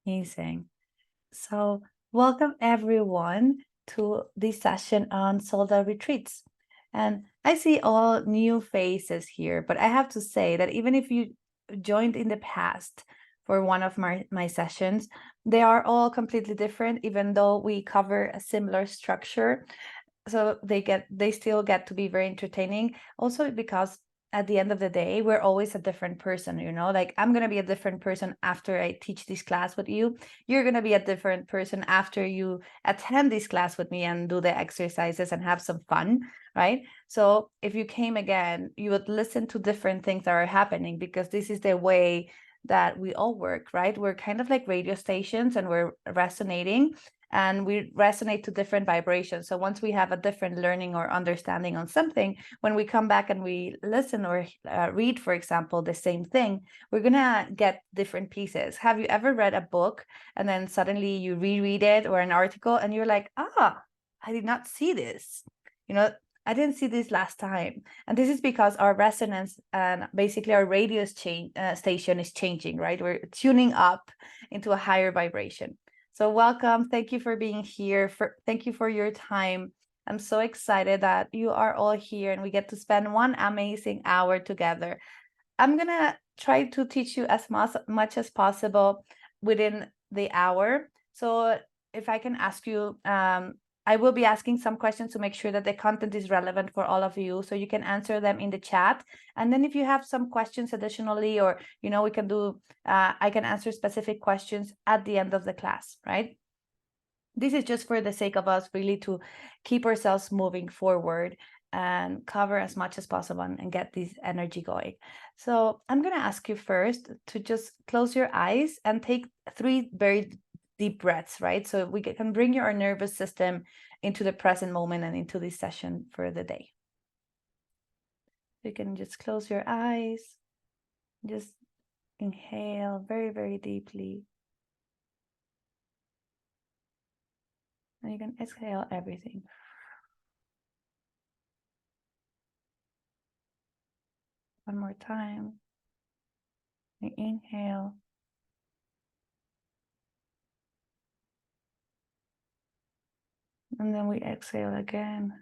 Amazing. So, welcome everyone to this session on solar retreats. And I see all new faces here, but I have to say that even if you joined in the past for one of my sessions, they are all completely different, even though we cover a similar structure. So they still get to be very entertaining. Also because at the end of the day, we're always a different person, like I'm going to be a different person after I teach this class with you. You're going to be a different person after you attend this class with me and do the exercises and have some fun, right? So if you came again, you would listen to different things that are happening, because this is the way that we all work, right? We're kind of like radio stations, and we're resonating, and we resonate to different vibrations. So once we have a different learning or understanding on something, when we come back and we listen or read, for example, the same thing, we're gonna get different pieces. Have you ever read a book and then suddenly you reread it, or an article, and you're like, I did not see this, I didn't see this last time. And this is because our resonance and basically our radio station is changing, right? We're tuning up into a higher vibration. So welcome. Thank you for being here. Thank you for your time. I'm so excited that you are all here and we get to spend one amazing hour together. I'm going to try to teach you as much as possible within the hour. So if I can ask you, I will be asking some questions to make sure that the content is relevant for all of you, so you can answer them in the chat. And then if you have some questions additionally, or, we can do, I can answer specific questions at the end of the class, right? This is just for the sake of us really to keep ourselves moving forward and cover as much as possible and get this energy going. So I'm going to ask you first to just close your eyes and take 3 very deep breaths, right? So we can bring your nervous system into the present moment and into this session for the day. You can just close your eyes, just inhale very, very deeply. And you can exhale everything. One more time. We inhale. And then we exhale again.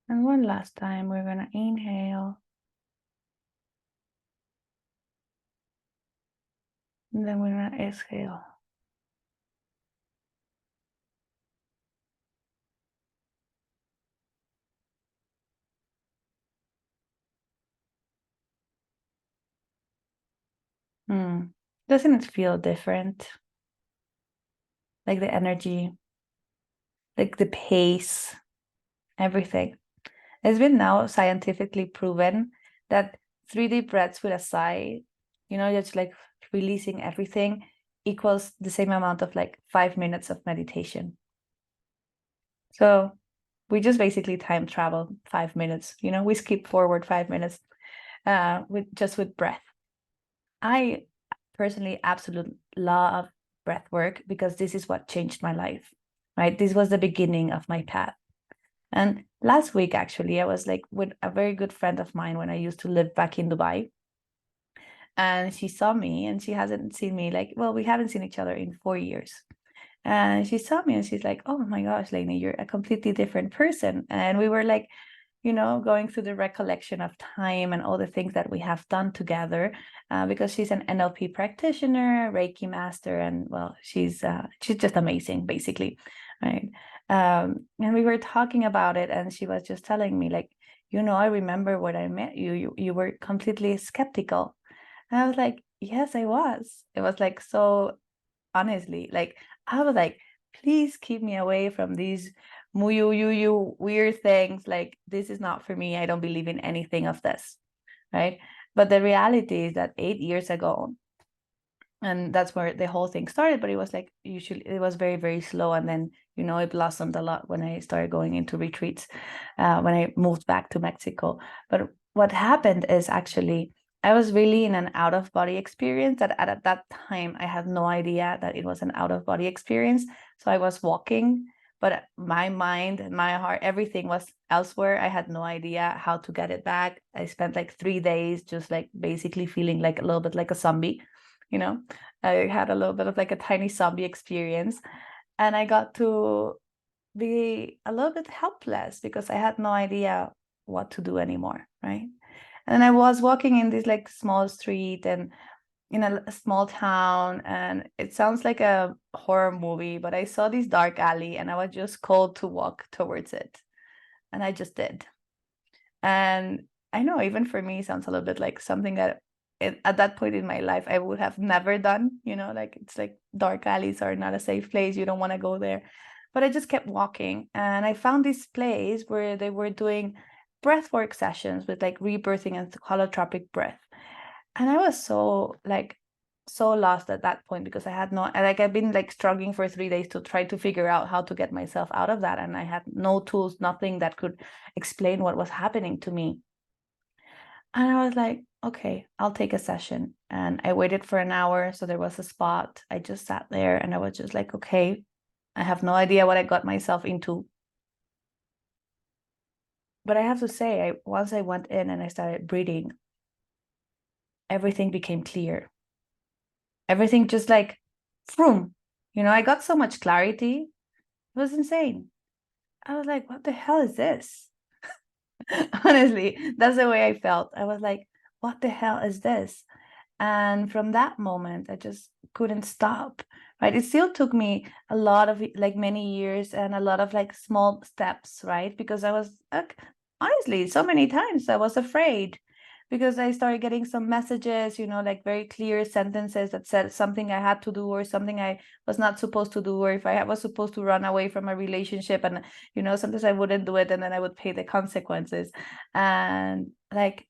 And one last time, we're going to inhale. And then we're going to exhale. Doesn't it feel different? Like the energy, like the pace, everything. It's been now scientifically proven that 3 deep breaths with a sigh, just like releasing everything, equals the same amount of like 5 minutes of meditation. So we just basically time travel 5 minutes, we skip forward 5 minutes with breath. I personally absolutely love breath work, because this is what changed my life, right? This was the beginning of my path. And last week, actually, I was like with a very good friend of mine when I used to live back in Dubai. And she saw me, and she hasn't seen me, we haven't seen each other in 4 years. And she saw me and she's like, oh my gosh, Lainey, you're a completely different person. And we were like, going through the recollection of time and all the things that we have done together, because she's an NLP practitioner, Reiki master, and well, she's just amazing, basically, right? And we were talking about it, and she was just telling me, like, I remember when I met you, you were completely skeptical. And I was like, yes, I was. It was like, so honestly, like, I was like, please keep me away from these muyu weird things. Like, this is not for me. I don't believe in anything of this, right? But the reality is that 8 years ago, and that's where the whole thing started, but it was like, usually it was very, very slow. And then, it blossomed a lot when I started going into retreats, when I moved back to Mexico. But what happened is, actually, I was really in an out-of-body experience that at that time, I had no idea that it was an out-of-body experience. So I was walking but my mind and my heart, everything was elsewhere. I had no idea how to get it back. I spent like 3 days just like basically feeling like a little bit like a zombie, you know. I had a little bit of like a tiny zombie experience, and I got to be a little bit helpless because I had no idea what to do anymore, right? And I was walking in this like small street and in a small town, and it sounds like a horror movie, but I saw this dark alley and I was just called to walk towards it. And I just did. And I know even for me, it sounds a little bit like something that at that point in my life, I would have never done, like it's like dark alleys are not a safe place. You don't want to go there. But I just kept walking and I found this place where they were doing breathwork sessions with like rebirthing and holotropic breath. And I was so lost at that point because I had no, like I've been like struggling for 3 days to try to figure out how to get myself out of that. And I had no tools, nothing that could explain what was happening to me. And I was like, okay, I'll take a session. And I waited for an hour. So there was a spot. I just sat there and I was just like, okay, I have no idea what I got myself into. But I have to say, once I went in and I started breathing, everything became clear. Everything just like, vroom. I got so much clarity. It was insane. I was like, what the hell is this? Honestly, that's the way I felt. I was like, what the hell is this? And from that moment, I just couldn't stop, right? It still took me a lot of like many years and a lot of like small steps, right? Because I was like, honestly, so many times I was afraid because I started getting some messages, like very clear sentences that said something I had to do or something I was not supposed to do, or if I was supposed to run away from a relationship and, sometimes I wouldn't do it and then I would pay the consequences. And like,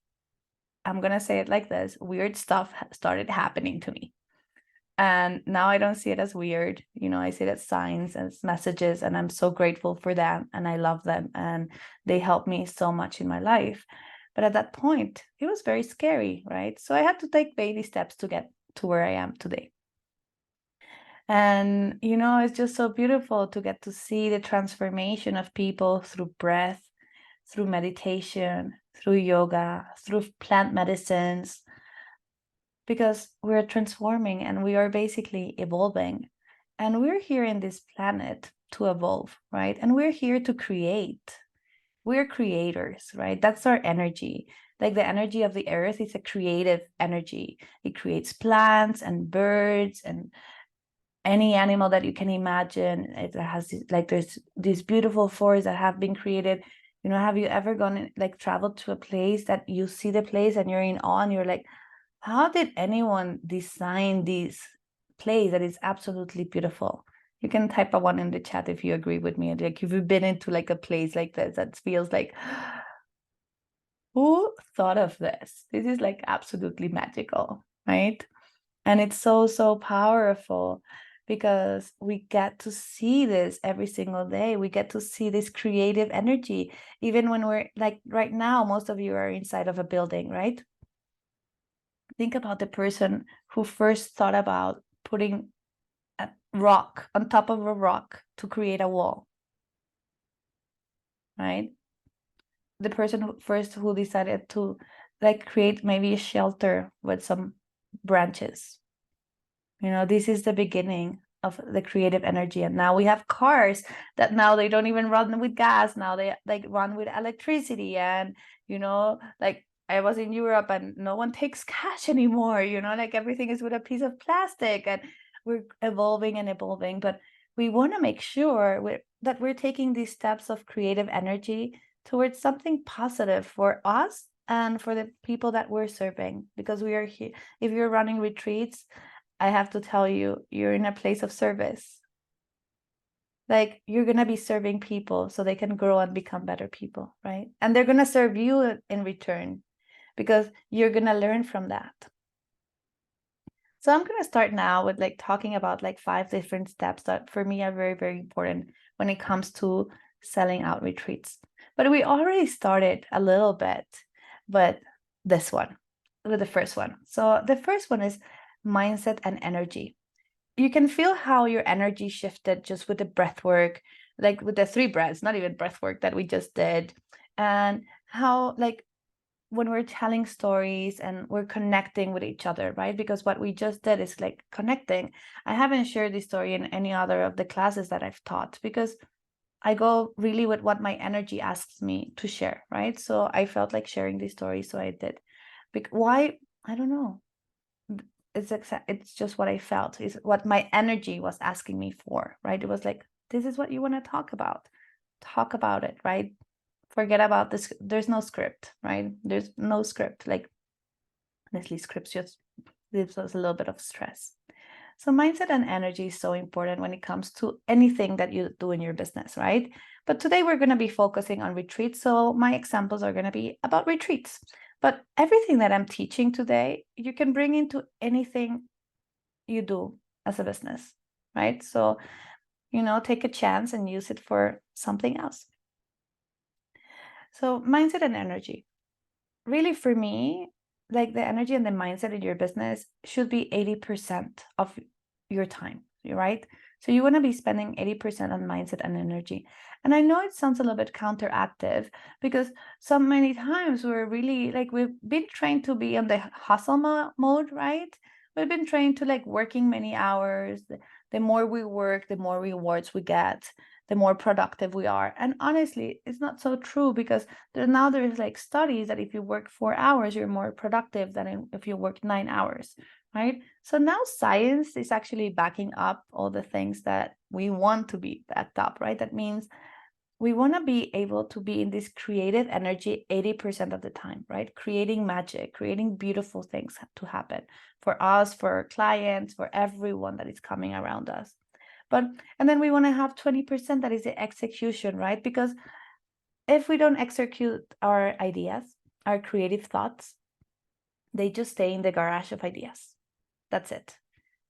I'm going to say it like this, weird stuff started happening to me. And now I don't see it as weird. I see it as signs, as messages, and I'm so grateful for them. And I love them. And they help me so much in my life. But at that point, it was very scary, right? So I had to take baby steps to get to where I am today. And, it's just so beautiful to get to see the transformation of people through breath, through meditation, through yoga, through plant medicines, because we're transforming and we are basically evolving. And we're here in this planet to evolve, right? And we're here to create. We're creators, right? That's our energy. Like the energy of the earth is a creative energy. It creates plants and birds and any animal that you can imagine. It has like there's these beautiful forests that have been created. Have you ever gone like traveled to a place that you see the place and you're in awe and you're like, how did anyone design this place that is absolutely beautiful? You can type a one in the chat if you agree with me. Like if you've been into like a place like this that feels like, who thought of this? This is like absolutely magical, right? And it's so, so powerful because we get to see this every single day. We get to see this creative energy, even when we're like right now, most of you are inside of a building, right? Think about the person who first thought about putting a rock on top of a rock to create a wall, right? The person who decided to like create maybe a shelter with some branches. This is the beginning of the creative energy. And now we have cars that now they don't even run with gas. Now they like run with electricity. And, like I was in Europe and no one takes cash anymore, like everything is with a piece of plastic, and we're evolving and evolving. But we want to make sure that we're taking these steps of creative energy towards something positive for us and for the people that we're serving, because we are here. If you're running retreats, I have to tell you, you're in a place of service. Like you're going to be serving people so they can grow and become better people, right? And they're going to serve you in return because you're going to learn from that. So I'm going to start now with like talking about like 5 different steps that for me are very, very important when it comes to selling out retreats. But we already started a little bit, but this one, with the first one. So the first one is mindset and energy. You can feel how your energy shifted just with the breath work, like with the 3 breaths, not even breath work that we just did, and how like when we're telling stories and we're connecting with each other, right? Because what we just did is like connecting. I haven't shared this story in any other of the classes that I've taught because I go really with what my energy asks me to share, right? So I felt like sharing this story, so I did. Why? I don't know. It's just what I felt. Is what my energy was asking me for, right? It was like, this is what you want to talk about. Talk about it, right? Forget about this. There's no script, right? There's no script. Like, honestly, scripts just gives us a little bit of stress. So mindset and energy is so important when it comes to anything that you do in your business, right? But today we're going to be focusing on retreats. So my examples are going to be about retreats. But everything that I'm teaching today, you can bring into anything you do as a business, right? So, take a chance and use it for something else. So mindset and energy. Really, for me, like the energy and the mindset in your business should be 80% of your time, right? So you want to be spending 80% on mindset and energy. And I know it sounds a little bit counteractive because so many times we're really like, we've been trained to be on the hustle mode, right? We've been trained to like working many hours. The more we work, the more rewards we get, the more productive we are. And honestly, it's not so true because there's like studies that if you work 4 hours, you're more productive than if you work 9 hours, right? So now science is actually backing up all the things that we want to be backed up, right? That means we want to be able to be in this creative energy 80% of the time, right? Creating magic, creating beautiful things to happen for us, for our clients, for everyone that is coming around us. And then we want to have 20% that is the execution, right? Because if we don't execute our ideas, our creative thoughts, they just stay in the garage of ideas. That's it,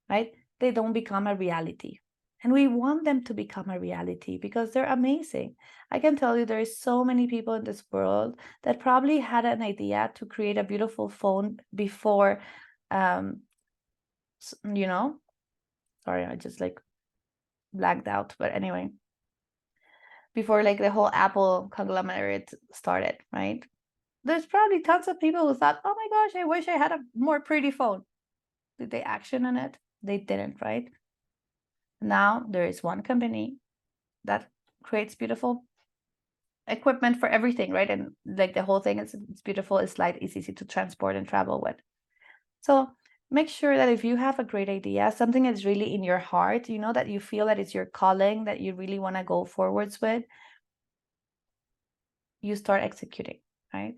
right? They don't become a reality. And we want them to become a reality because they're amazing. I can tell you there is so many people in this world that probably had an idea to create a beautiful phone before, sorry, I just like blacked out. But anyway, before like the whole Apple conglomerate started, right? There's probably tons of people who thought, oh my gosh, I wish I had a more pretty phone. Did they action on it? They didn't, right? Now there is one company that creates beautiful equipment for everything, right? And like the whole thing is it's beautiful, it's light, it's easy to transport and travel with. So make sure that if you have a great idea, something that's really in your heart, that you feel that it's your calling, that you really want to go forwards with, you start executing, right?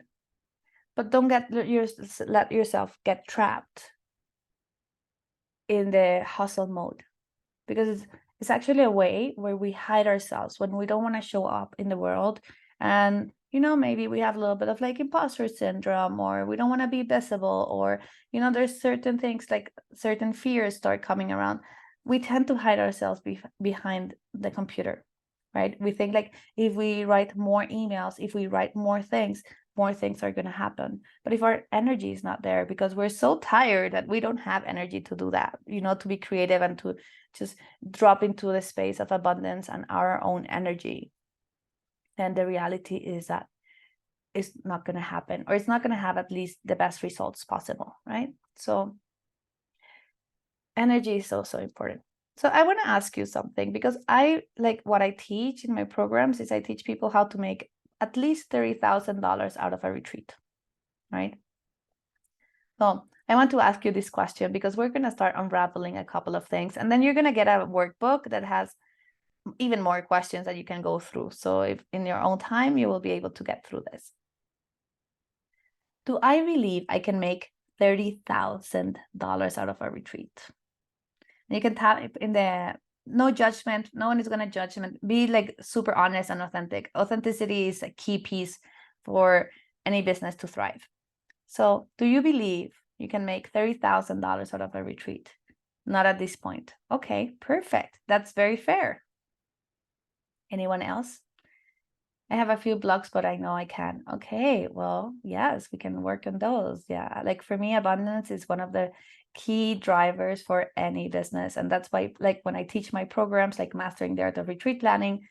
But don't let yourself get trapped in the hustle mode, because it's actually a way where we hide ourselves when we don't want to show up in the world. And maybe we have a little bit of like imposter syndrome, or we don't want to be visible, or there's certain things like certain fears start coming around. We tend to hide ourselves behind the computer, right? We think like if we write more emails, if we write more things are going to happen. But if our energy is not there because we're so tired that we don't have energy to do that, to be creative and to just drop into the space of abundance and our own energy, then the reality is that it's not going to happen, or it's not going to have at least the best results possible, right? So energy is so important. So I want to ask you something, because I like what I teach in my programs is I teach people how to make at least $30,000 out of a retreat, right? So I want to ask you this question because we're going to start unraveling a couple of things, and then you're going to get a workbook that has even more questions that you can go through. So if in your own time, you will be able to get through this. Do I believe I can make $30,000 out of a retreat? And you can type in the no judgment. No one is going to judge. Be like super honest and authentic. Authenticity is a key piece for any business to thrive. So do you believe you can make $30,000 out of a retreat? Not at this point. Okay, perfect. That's very fair. Anyone else? I have a few blogs, but I know I can. Okay, well, yes, we can work on those. Yeah, like for me, abundance is one of the key drivers for any business. And that's why, like when I teach my programs, like Mastering the Art of Retreat Planning,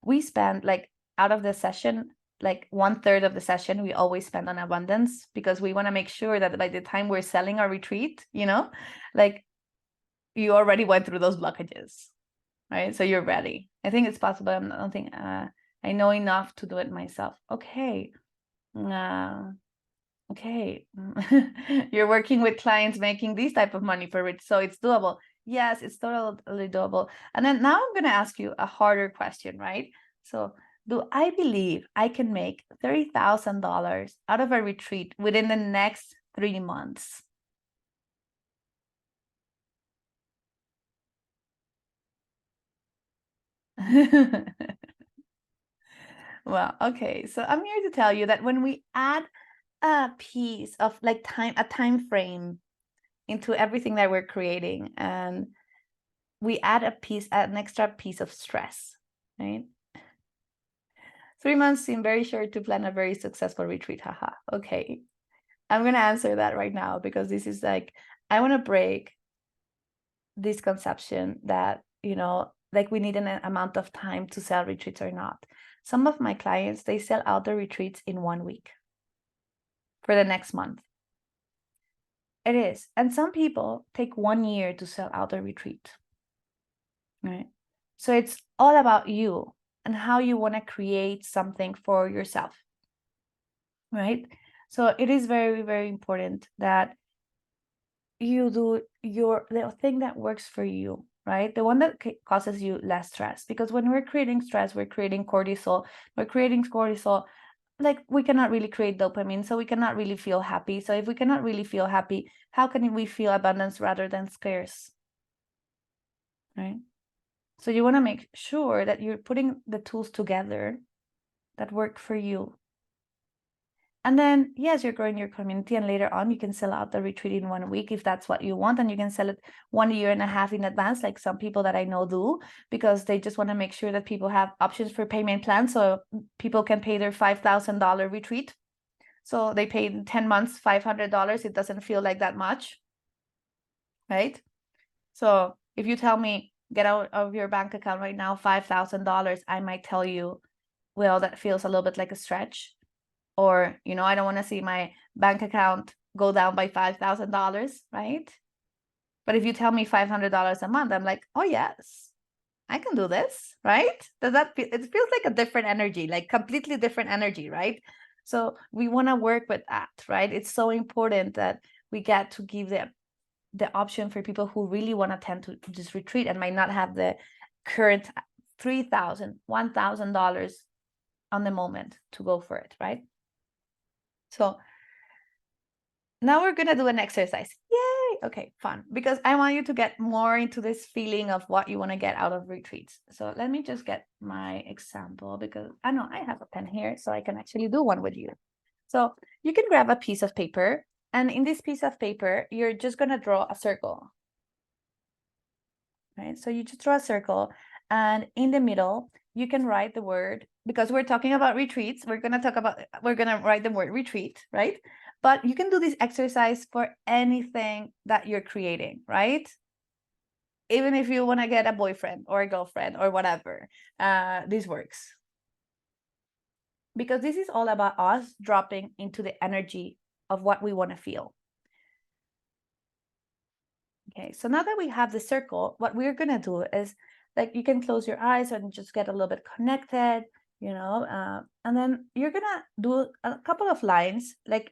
we spend like out of the session, like 1/3 of the session, we always spend on abundance, because we want to make sure that by the time we're selling our retreat, like you already went through those blockages, right? So you're ready. I think it's possible. I don't think I know enough to do it myself. Okay. Okay. You're working with clients making this type of money for it, so it's doable. Yes, it's totally doable. And then now I'm going to ask you a harder question, right? So, do I believe I can make $30,000 out of a retreat within the next 3 months? Well, okay. So I'm here to tell you that when we add a piece of like a time frame into everything that we're creating, and we add an extra piece of stress, right? 3 months seem very short to plan a very successful retreat. Haha. Okay. I'm going to answer that right now, because this is like, I want to break this conception that, like we need an amount of time to sell retreats or not. Some of my clients, they sell out their retreats in 1 week for the next month. It is. And some people take 1 year to sell out their retreat. Right. So it's all about you and how you want to create something for yourself. Right. So it is very, very important that you do the thing that works for you, right? The one that causes you less stress. Because when we're creating stress, we're creating cortisol. Like we cannot really create dopamine, so we cannot really feel happy. So if we cannot really feel happy, how can we feel abundance rather than scarce? Right. So you want to make sure that you're putting the tools together that work for you. And then, yes, you're growing your community, and later on you can sell out the retreat in 1 week if that's what you want, and you can sell it 1.5 years in advance, like some people that I know do, because they just want to make sure that people have options for payment plans, so people can pay their $5,000 retreat. So they pay in 10 months, $500. It doesn't feel like that much, right? So if you tell me, get out of your bank account right now $5,000, I might tell you, well, that feels a little bit like a stretch. Or, I don't want to see my bank account go down by $5,000, right? But if you tell me $500 a month, I'm like, oh, yes, I can do this, right? It feels like a different energy, like completely different energy, right? So we want to work with that, right? It's so important that we get to give the option for people who really want to tend to just retreat and might not have the current $3,000, $1,000 on the moment to go for it, right? So now we're gonna do an exercise. Yay! Okay, fun. Because I want you to get more into this feeling of what you want to get out of retreats. So let me just get my example, because I know I have a pen here, so I can actually do one with you. So you can grab a piece of paper, and in this piece of paper, you're just gonna draw a circle. Right? So you just draw a circle, and in the middle, you can write the word, because we're talking about retreats. We're gonna write the word retreat, right? But you can do this exercise for anything that you're creating, right? Even if you want to get a boyfriend or a girlfriend or whatever, this works. Because this is all about us dropping into the energy of what we want to feel. Okay, so now that we have the circle, what we're gonna do is, like, you can close your eyes and just get a little bit connected, and then you're gonna do a couple of lines, like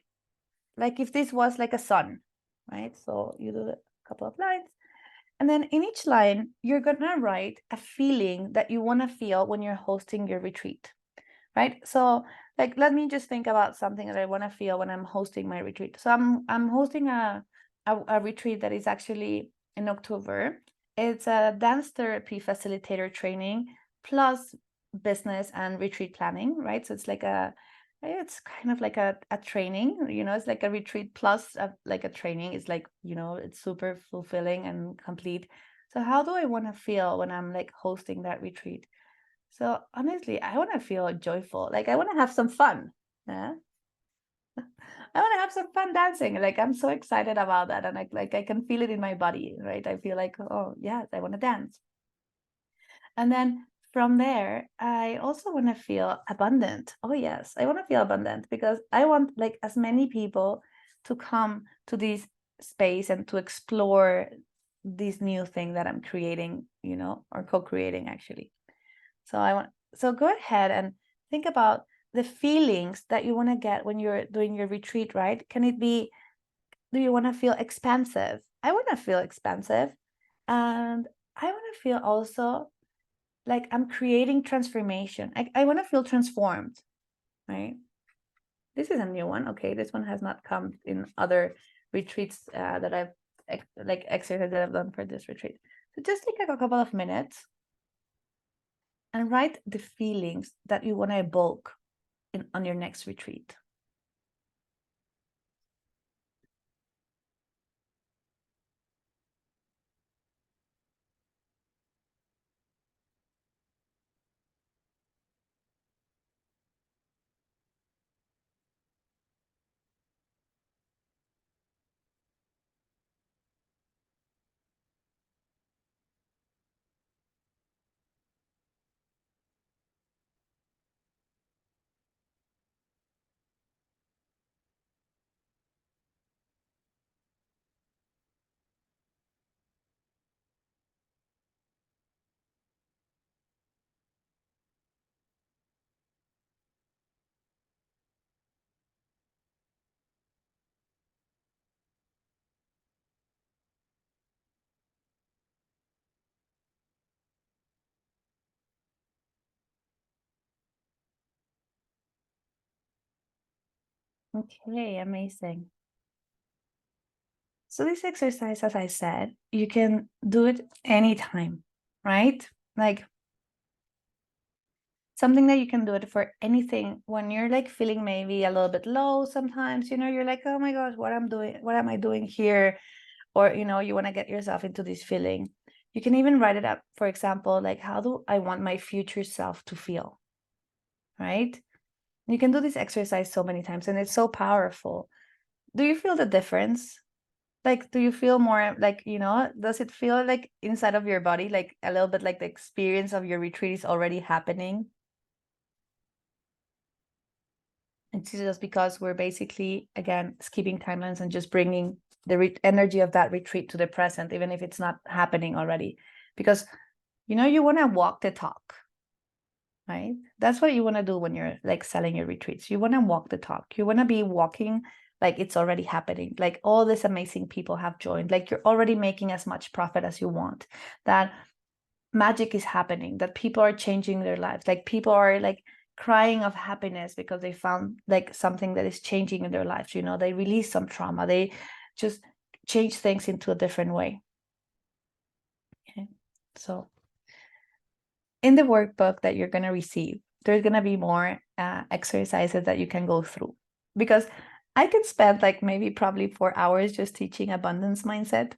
if this was like a sun, right? So you do a couple of lines, and then in each line, you're gonna write a feeling that you wanna feel when you're hosting your retreat, right? So, like, let me just think about something that I wanna feel when I'm hosting my retreat. So I'm hosting a retreat that is actually in October. It's a dance therapy facilitator training plus business and retreat planning, right? So it's kind of like a training, it's like a retreat plus like a training. It's like, it's super fulfilling and complete. So how do I want to feel when I'm like hosting that retreat? So honestly, I want to feel joyful. Like I want to have some fun. Yeah. I want to have some fun dancing. Like I'm so excited about that, and I can feel it in my body, right? I feel like, oh yes, I want to dance. And then from there, I also want to feel abundant. Oh, yes, I want to feel abundant because I want like as many people to come to this space and to explore this new thing that I'm creating, or co-creating actually. So go ahead and think about the feelings that you want to get when you're doing your retreat, right? Can it be, do you want to feel expansive? I want to feel expansive. And I want to feel also like I'm creating transformation. I want to feel transformed, right? This is a new one. Okay, this one has not come in other retreats that I've like exercises that I've done for this retreat. So just take like a couple of minutes and write the feelings that you want to evoke on your next retreat. Okay, amazing. So this exercise, as I said, you can do it anytime, right? Like something that you can do it for anything when you're like feeling maybe a little bit low sometimes, you're like, oh my gosh, what am I doing here? Or, you want to get yourself into this feeling. You can even write it up, for example, like, how do I want my future self to feel? Right? You can do this exercise so many times and it's so powerful. Do you feel the difference? Like, do you feel more like, does it feel like inside of your body, like a little bit like the experience of your retreat is already happening? It's just because we're basically, again, skipping timelines and just bringing the energy of that retreat to the present, even if it's not happening already. Because, you want to walk the talk, right? That's what you want to do when you're like selling your retreats. You want to walk the talk. You want to be walking like it's already happening. Like all these amazing people have joined. Like you're already making as much profit as you want. That magic is happening, that people are changing their lives, like people are like crying of happiness because they found like something that is changing in their lives. They release some trauma, they just change things into a different way. Okay, so in the workbook that you're going to receive, there's going to be more exercises that you can go through, because I could spend like maybe probably 4 hours just teaching abundance mindset.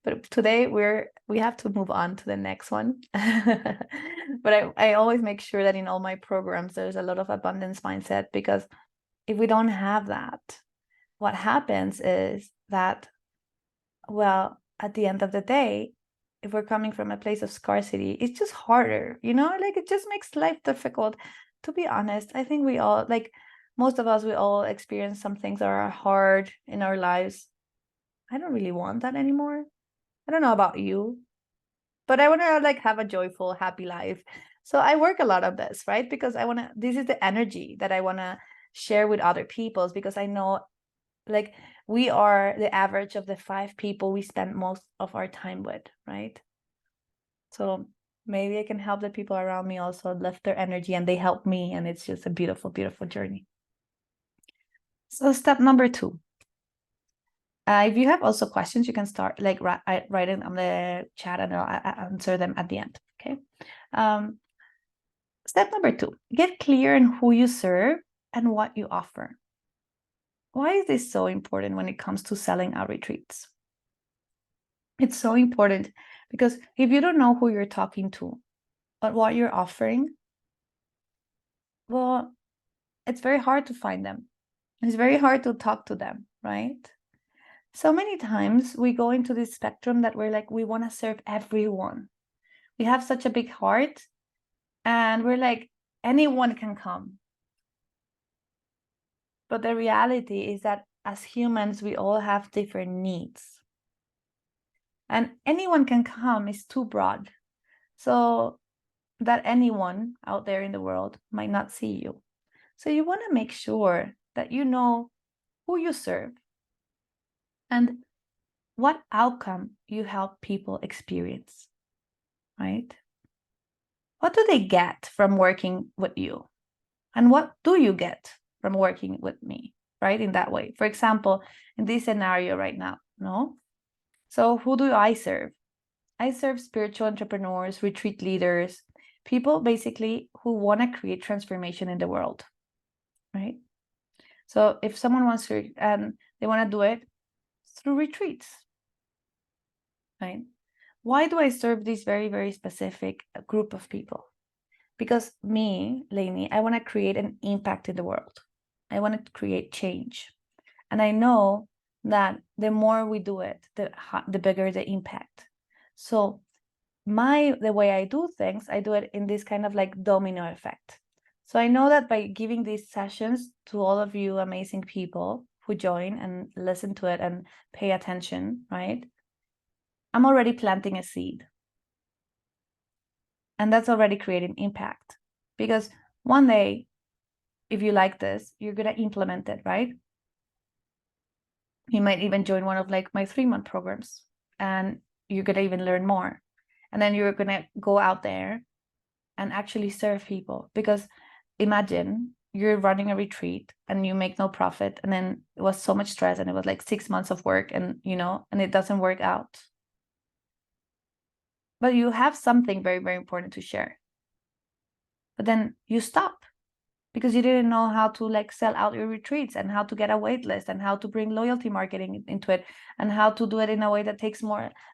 But today we have to move on to the next one. But I always make sure that in all my programs there's a lot of abundance mindset, because if we don't have that, what happens is that, well, at the end of the day, if we're coming from a place of scarcity, it's just harder, like it just makes life difficult. To be honest, I think we all, like most of us, we all experience some things that are hard in our lives. I don't really want that anymore. I don't know about you, but I want to like have a joyful, happy life. So I work a lot of this, right? Because this is the energy that I want to share with other people's, because I know like we are the average of the 5 people we spend most of our time with, right? So maybe I can help the people around me also lift their energy and they help me. And it's just a beautiful, beautiful journey. So step number 2. If you have also questions, you can start like writing on the chat and I'll answer them at the end. Okay. Step number 2, get clear on who you serve and what you offer. Why is this so important when it comes to selling our retreats? It's so important because if you don't know who you're talking to but what you're offering, well, it's very hard to find them. It's very hard to talk to them, right? So many times we go into this spectrum that we're like, we want to serve everyone. We have such a big heart, And we're like, anyone can come. But the reality is that as humans, we all have different needs. And anyone can come is too broad. So that anyone out there in the world might not see you. So you want to make sure that you know who you serve and what outcome you help people experience, right? What do they get from working with you? And what do you get from working with me, right? In that way. For example, in this scenario right now, no? So who do I serve? I serve spiritual entrepreneurs, retreat leaders, people basically who want to create transformation in the world, right? So if someone wants to, and they want to do it through retreats, right? Why do I serve this very, very specific group of people? Because me, Lainey, I want to create an impact in the world. I want to create change. And I know that the more we do it, the bigger the impact. So the way I do things, I do it in this kind of like domino effect. So I know that by giving these sessions to all of you amazing people who join and listen to it and pay attention, right? I'm already planting a seed. And that's already creating impact. Because one day, if you like this, you're going to implement it, right? You might even join one of like my 3-month programs and you're going to even learn more. And then you're going to go out there and actually serve people. Because imagine you're running a retreat and you make no profit. And then it was so much stress and it was like 6 months of work and, and it doesn't work out. But you have something very, very important to share. But then you stop because you didn't know how to like sell out your retreats and how to get a wait list and how to bring loyalty marketing into it and how to do it in a way that takes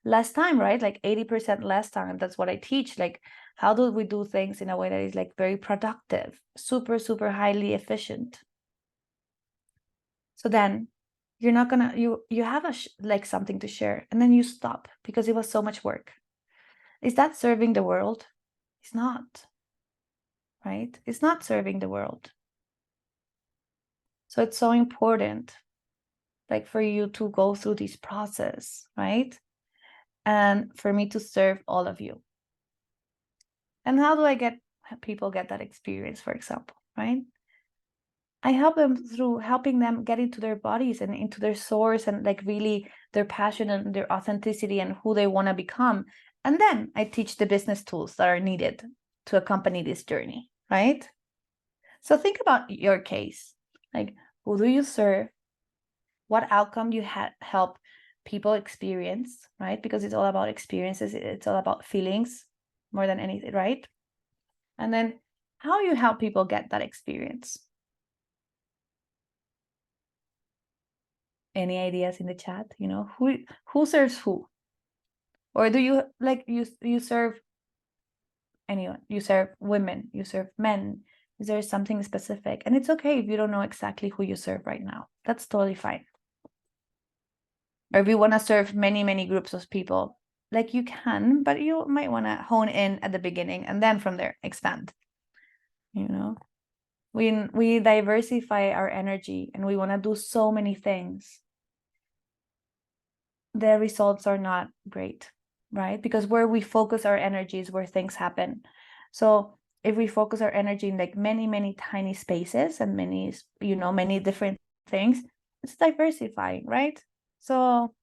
less time, right? Like 80% less time. That's what I teach. Like, how do we do things in a way that is like very productive, super, super highly efficient? So then you're not gonna, you have like something to share and then you stop because it was so much work. Is that serving the world? It's not, right? It's not serving the world. So it's so important, like for you to go through this process, right? And for me to serve all of you. And how do I get people get that experience, for example, right? I help them through helping them get into their bodies and into their source and like really their passion and their authenticity and who they want to become. And then I teach the business tools that are needed to accompany this journey, right? So think about your case. Like, who do you serve? What outcome you help people experience, right? Because it's all about experiences. It's all about feelings more than anything, right? And then how you help people get that experience. Any ideas in the chat? Who serves who? Or do you like you serve anyone? You serve women, you serve men. Is there something specific? And it's okay if you don't know exactly who you serve right now. That's totally fine. Or if you want to serve many, many groups of people, like you can, but you might want to hone in at the beginning and then from there expand. We diversify our energy and we want to do so many things. The results are not great, right? Because where we focus our energy is where things happen. So if we focus our energy in like many, many tiny spaces and many different things, it's diversifying, right? So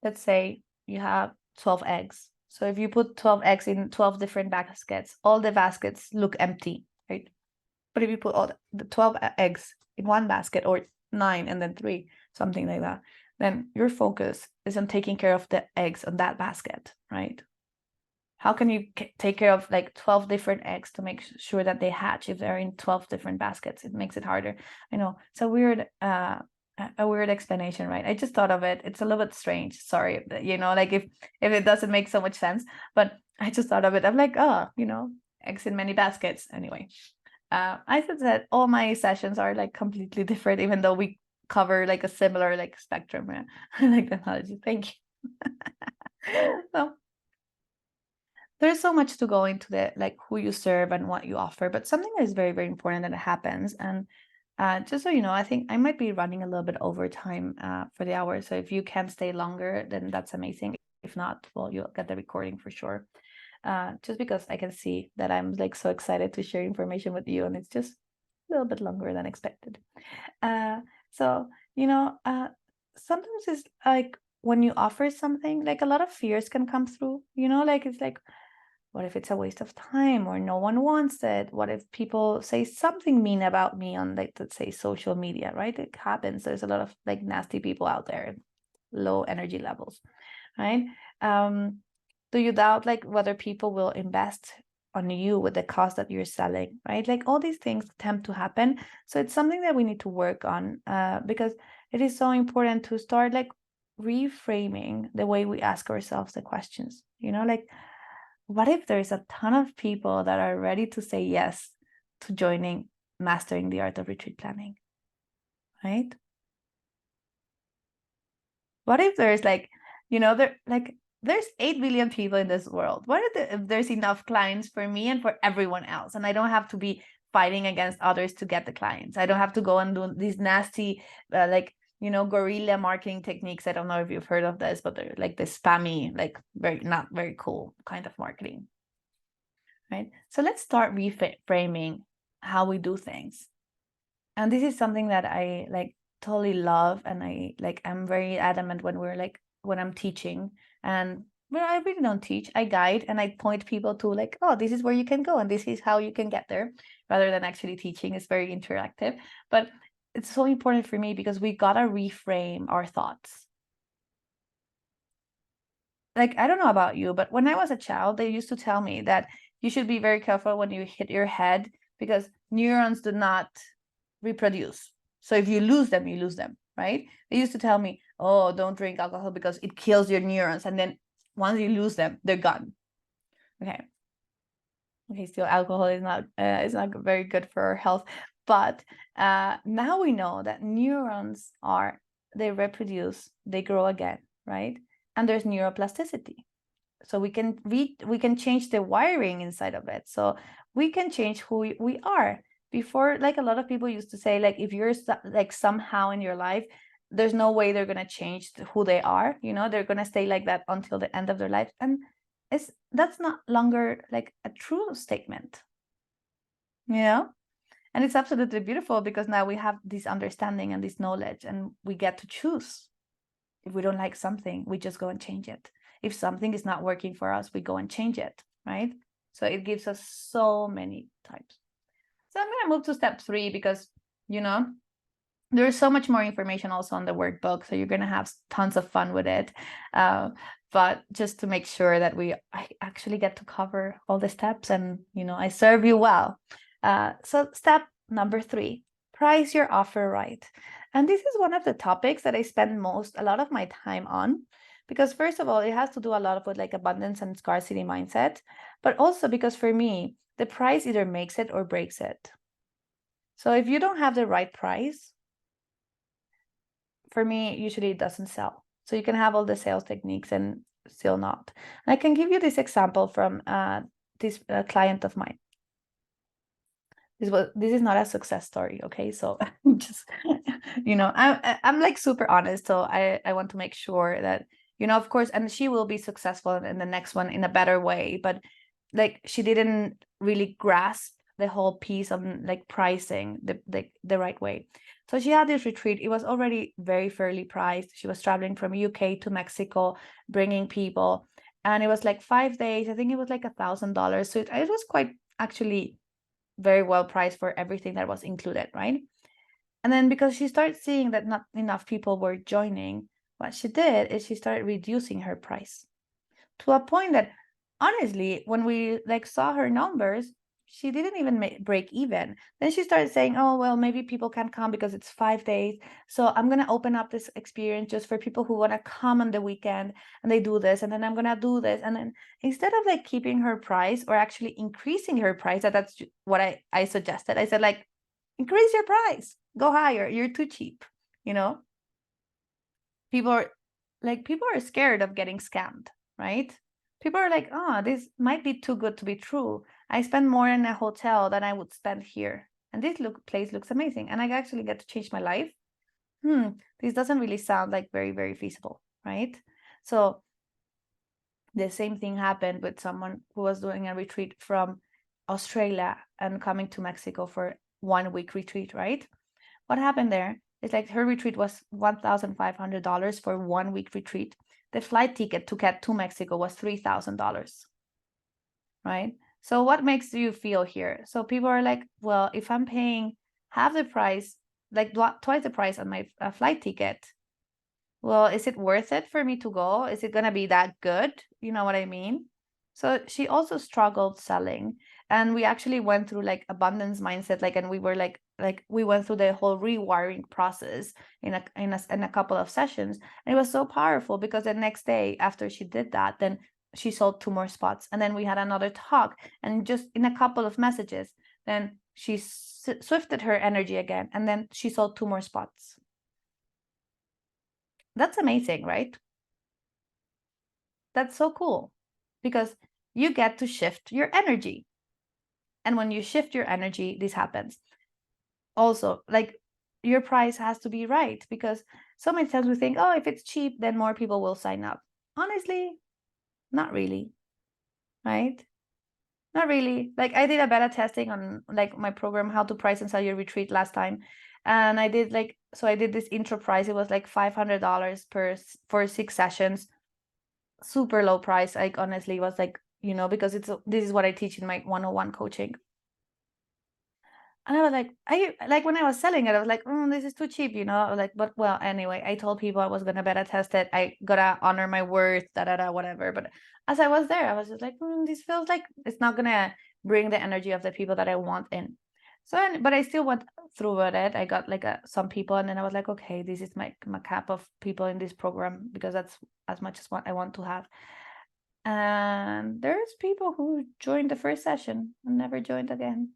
let's say you have 12 eggs. So if you put 12 eggs in 12 different baskets, all the baskets look empty, right? But if you put all the 12 eggs in one basket or 9 and then 3, something like that, then your focus is on taking care of the eggs on that basket, right? How can you take care of like 12 different eggs to make sure that they hatch if they're in 12 different baskets? It makes it harder. I know it's a weird explanation, right? I just thought of it. It's a little bit strange. Sorry, like if it doesn't make so much sense, but I just thought of it. I'm like, eggs in many baskets. Anyway, I said that all my sessions are like completely different, even though we cover like a similar like spectrum. I like the analogy. Thank you. So there's so much to go into the like who you serve and what you offer, but something that is very, very important that happens. And just so you know, I think I might be running a little bit over time for the hour. So if you can stay longer, then that's amazing. If not, well, you'll get the recording for sure. Just because I can see that I'm like so excited to share information with you, and it's just a little bit longer than expected. Uh, so you know, sometimes it's like when you offer something, like a lot of fears can come through. Like it's like, what if it's a waste of time or no one wants it? What if people say something mean about me on, like, let's say social media, right? It happens. There's a lot of like nasty people out there, low energy levels, right? Um, do you doubt like whether people will invest on you with the cost that you're selling, right? Like all these things tend to happen. So it's something that we need to work on because it is so important to start like reframing the way we ask ourselves the questions, like, what if there's a ton of people that are ready to say yes to joining Mastering the Art of Retreat Planning, right? What if there's like, there's 8 billion people in this world. What if there's enough clients for me and for everyone else? And I don't have to be fighting against others to get the clients. I don't have to go and do these nasty, guerrilla marketing techniques. I don't know if you've heard of this, but they're like the spammy, like very, not very cool kind of marketing. Right? So let's start reframing how we do things. And this is something that I like totally love. And I'm very adamant when I'm teaching. And well, I really don't teach. I guide and I point people to like, oh, this is where you can go and this is how you can get there, rather than actually teaching. It's very interactive. But it's so important for me because we gotta reframe our thoughts. Like, I don't know about you, but when I was a child, they used to tell me that you should be very careful when you hit your head because neurons do not reproduce. So if you lose them, you lose them, right? They used to tell me, oh, don't drink alcohol because it kills your neurons. And then once you lose them, they're gone. Okay. Okay, still alcohol is not very good for our health. But now we know that neurons they reproduce, they grow again, right? And there's neuroplasticity. So we can change the wiring inside of it. So we can change who we are. Before, like a lot of people used to say, like if you're like somehow in your life, there's no way they're going to change who they are. They're going to stay like that until the end of their life. And that's not longer like a true statement. And it's absolutely beautiful because now we have this understanding and this knowledge, and we get to choose. If we don't like something, we just go and change it. If something is not working for us, we go and change it, right? So it gives us so many types. So I'm going to move to step 3 because, there's so much more information also on the workbook. So you're going to have tons of fun with it. But just to make sure that I actually get to cover all the steps and, I serve you well. So step number 3, price your offer right. And this is one of the topics that I spend a lot of my time on, because first of all, it has to do a lot with like abundance and scarcity mindset, but also because for me, the price either makes it or breaks it. So if you don't have the right price, for me, usually it doesn't sell. So you can have all the sales techniques and still not. And I can give you this example from this client of mine. This is not a success story, okay? So just, I'm like super honest. So I want to make sure that, of course, and she will be successful in the next one in a better way. But like she didn't really grasp the whole piece of like pricing the right way. So she had this retreat. It was already very fairly priced. She was traveling from UK to Mexico, bringing people, and it was like 5 days. I think it was like $1,000. So it was quite actually very well priced for everything that was included, right? And then because she started seeing that not enough people were joining, what she did is she started reducing her price to a point that honestly, when we like saw her numbers, she didn't even break even. Then she started saying, oh, well, maybe people can't come because it's 5 days. So I'm going to open up this experience just for people who want to come on the weekend, and they do this. And then I'm going to do this. And then instead of like keeping her price or actually increasing her price, that's what I suggested. I said, like, increase your price, go higher. You're too cheap. People are scared of getting scammed, right? People are like, oh, this might be too good to be true. I spend more in a hotel than I would spend here. And this place looks amazing. And I actually get to change my life. This doesn't really sound like very, very feasible, right? So the same thing happened with someone who was doing a retreat from Australia and coming to Mexico for 1 week retreat, right? What happened there is like her retreat was $1,500 for 1 week retreat. The flight ticket to get to Mexico was $3,000, right? So what makes you feel here? So people are like, well, if I'm paying half the price, like twice the price on my flight ticket, well, is it worth it for me to go? Is it going to be that good? You know what I mean? So she also struggled selling. And we actually went through like abundance mindset, like, and we were like we went through the whole rewiring process in a couple of sessions. And it was so powerful because the next day after she did that, then she sold 2 more spots. And then we had another talk, and just in a couple of messages, then she swifted her energy again, and then she sold 2 more spots. That's amazing, right? That's so cool because you get to shift your energy. And when you shift your energy, this happens. Also, like, your price has to be right, because so many times we think, oh, if it's cheap, then more people will sign up. Honestly, not really, right? Not really. Like, I did a beta testing on like my program, How to Price and Sell Your Retreat, last time. And I did this intro price. It was like $500 for 6 sessions. Super low price. Like, honestly, was like, because this is what I teach in my 101 coaching. And I was like when I was selling it, I was like, this is too cheap, I was like, but well, anyway, I told people I was gonna beta test it. I gotta honor my worth, whatever. But as I was there, I was just like, this feels like it's not gonna bring the energy of the people that I want in. So, but I still went through with it. I got like some people, and then I was like, okay, this is my cap of people in this program, because that's as much as what I want to have. And there's people who joined the first session and never joined again.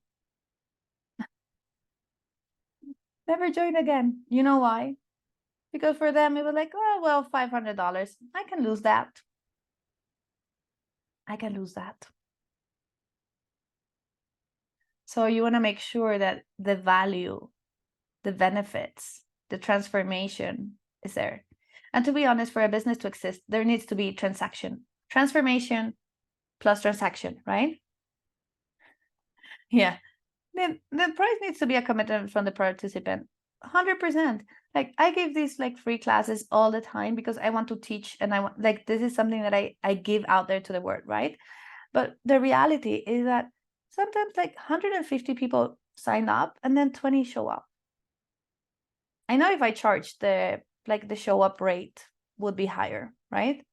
Never joined again. You know why? Because for them, it was like, oh, well, $500. I can lose that. I can lose that. So you want to make sure that the value, the benefits, the transformation is there. And to be honest, for a business to exist, there needs to be transaction. Transformation plus transaction, right? Yeah. The price needs to be a commitment from the participant. 100%. Like, I give these like free classes all the time because I want to teach, and I want, like, this is something that I give out there to the world, right? But the reality is that sometimes like 150 people sign up and then 20 show up. I know if I charge the show up rate would be higher, right?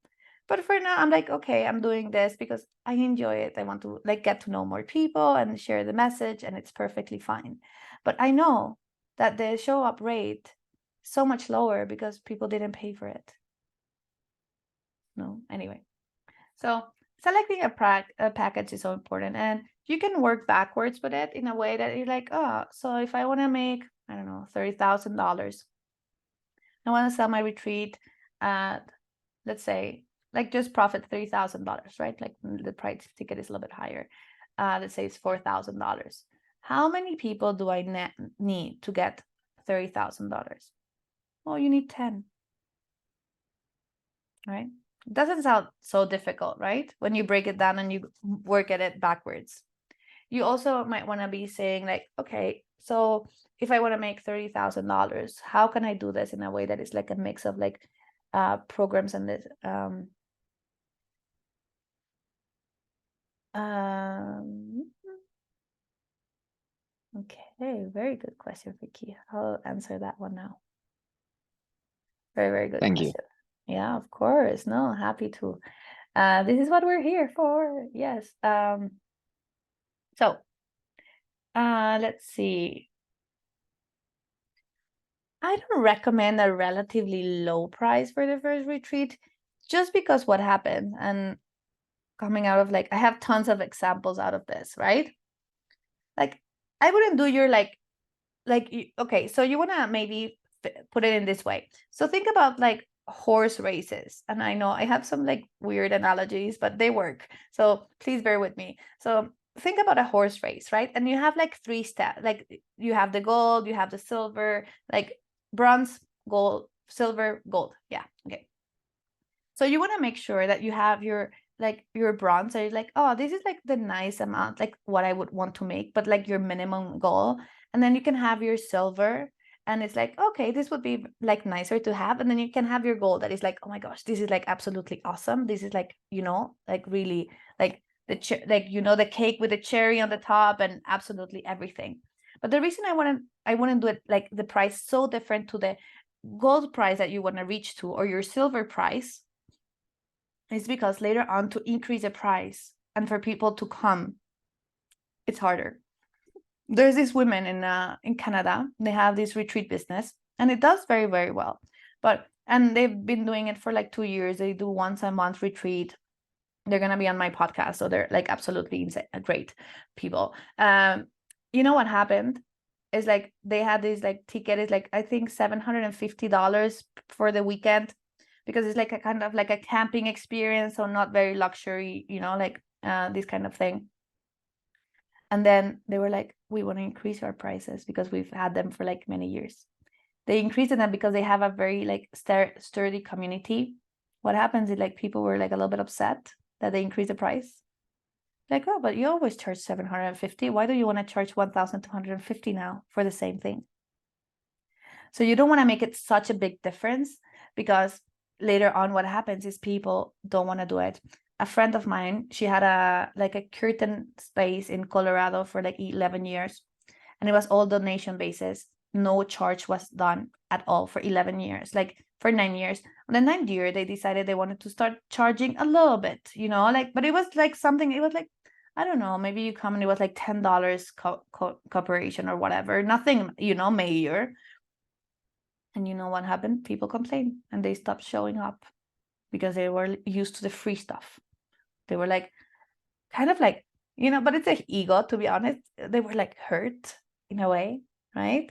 But for now, I'm like, okay, I'm doing this because I enjoy it. I want to like get to know more people and share the message, and it's perfectly fine. But I know that the show up rate is so much lower because people didn't pay for it. No, anyway. So selecting a package is so important, and you can work backwards with it in a way that you're like, oh, so if I want to make, I don't know, $30,000, I want to sell my retreat at, let's say, like, just profit $3,000, right? Like, the price ticket is a little bit higher. Let's say it's $4,000. How many people do I need to get $30,000? Well, you need 10, right? It doesn't sound so difficult, right? When you break it down and you work at it backwards. You also might want to be saying like, okay, so if I want to make $30,000, how can I do this in a way that is like a mix of like programs and this okay, very good question, Vicky. I'll answer that one now. Very, very good question. Yeah, of course. No, happy to. This is what we're here for. Yes. So let's see. I don't recommend a relatively low price for the first retreat, just because what happened, and coming out of like, I have tons of examples out of this, right? Like, I wouldn't do your okay, so you want to maybe put it in this way. So think about like horse races. And I know I have some like weird analogies, but they work. So please bear with me. So think about a horse race, right? And you have like 3 steps. Like you have the gold, you have the silver, like bronze, gold, silver, gold. Yeah. Okay. So you want to make sure that you have your like your bronze. So you're like, oh, this is like the nice amount, like what I would want to make, but like your minimum goal. And then you can have your silver. And it's like, okay, this would be like nicer to have. And then you can have your gold that is like, oh my gosh, this is like absolutely awesome. This is like, like really like like, the cake with the cherry on the top and absolutely everything. But the reason I want to do it like the price so different to the gold price that you want to reach to or your silver price is because later on to increase the price and for people to come, it's harder. There's these women in Canada, they have this retreat business and it does very, very well. And they've been doing it for like 2 years. They do once a month retreat. They're going to be on my podcast. So they're like absolutely insane, great people. You know what happened is like they had this like ticket is like, I think $750 for the weekend, because it's like a kind of like a camping experience. So not very luxury, like this kind of thing. And then they were like, we want to increase our prices because we've had them for like many years. They increased them because they have a very like sturdy community. What happens is like people were like a little bit upset that they increased the price. Like, oh, but you always charge 750. Why do you want to charge 1,250 now for the same thing? So you don't want to make it such a big difference, because later on what happens is people don't want to do it. A friend of mine, she had a curtain space in Colorado for like 11 years, and it was all donation basis. No charge was done at all for 11 years, like for 9 years. On the 9th year, they decided they wanted to start charging a little bit, but it was like something, it was like, I don't know, maybe you come and it was like $10 cooperation or whatever, nothing, major. And you know what happened? People complained and they stopped showing up because they were used to the free stuff. They were like, kind of like, but it's an ego, to be honest. They were like hurt in a way, right?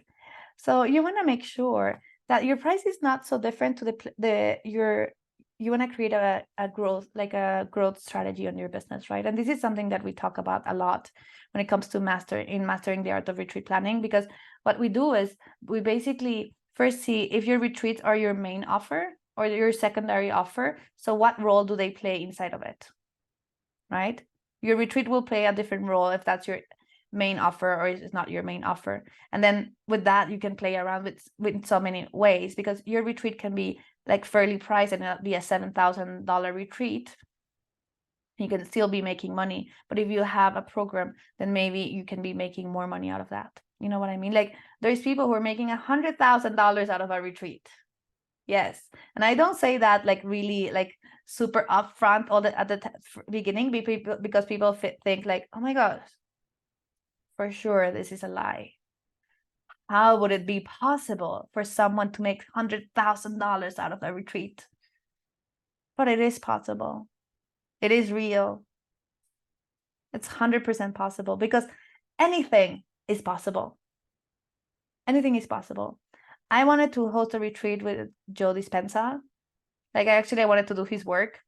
So you want to make sure that your price is not so different to you want to create a growth strategy on your business, right? And this is something that we talk about a lot when it comes to mastering the art of retreat planning, because what we do is we basically first see if your retreats are your main offer or your secondary offer. So what role do they play inside of it, right? Your retreat will play a different role if that's your main offer or it's not your main offer. And then with that, you can play around with so many ways, because your retreat can be like fairly priced and it'll be a $7,000 retreat. You can still be making money. But if you have a program, then maybe you can be making more money out of that. You know what I mean? Like there's people who are making $100,000 out of a retreat. Yes. And I don't say that like really like super upfront all at the beginning, because people think like, oh my gosh, for sure this is a lie. How would it be possible for someone to make $100,000 out of a retreat? But it is possible. It is real. It's 100% possible, because anything is possible. Anything is possible. I wanted to host a retreat with Joe Dispenza. Like I wanted to do his work,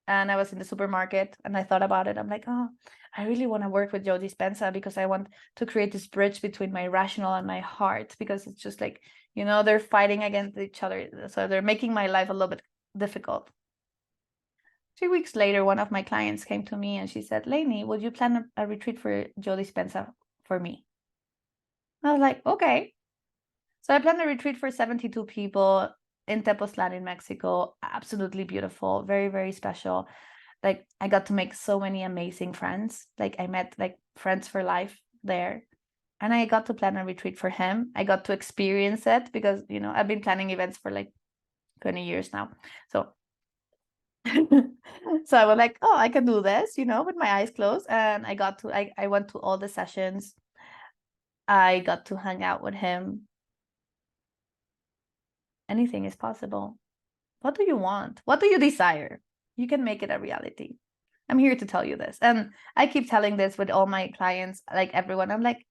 and I was in the supermarket and I thought about it. I'm like, oh, I really want to work with Joe Dispenza, because I want to create this bridge between my rational and my heart, because it's just like, they're fighting against each other. So they're making my life a little bit difficult. 3 weeks later, one of my clients came to me and she said, Lainey, would you plan a retreat for Joe Dispenza for me? I was like, okay. So I planned a retreat for 72 people in Tepoztlán in Mexico. Absolutely beautiful, very, very special. Like I got to make so many amazing friends. Like I met like friends for life there. And I got to plan a retreat for him. I got to experience it because, I've been planning events for like 20 years now. So so I was like, oh, I can do this, with my eyes closed. And I went to all the sessions. I got to hang out with him. Anything is possible. What do you want? What do you desire? You can make it a reality. I'm here to tell you this. And I keep telling this with all my clients, like everyone. I'm like,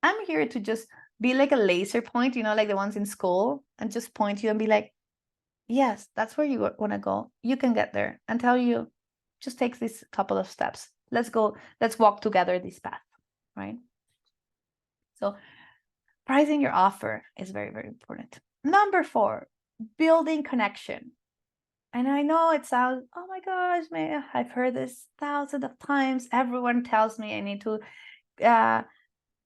I'm here to just be like a laser point, like the ones in school, and just point you and be like, yes, that's where you want to go. You can get there and tell you, just take this couple of steps. Let's go, let's walk together this path, right? So pricing your offer is very, very important. Number 4, building connection. And I know it sounds, oh my gosh, man, I've heard this thousands of times. Everyone tells me I need to uh,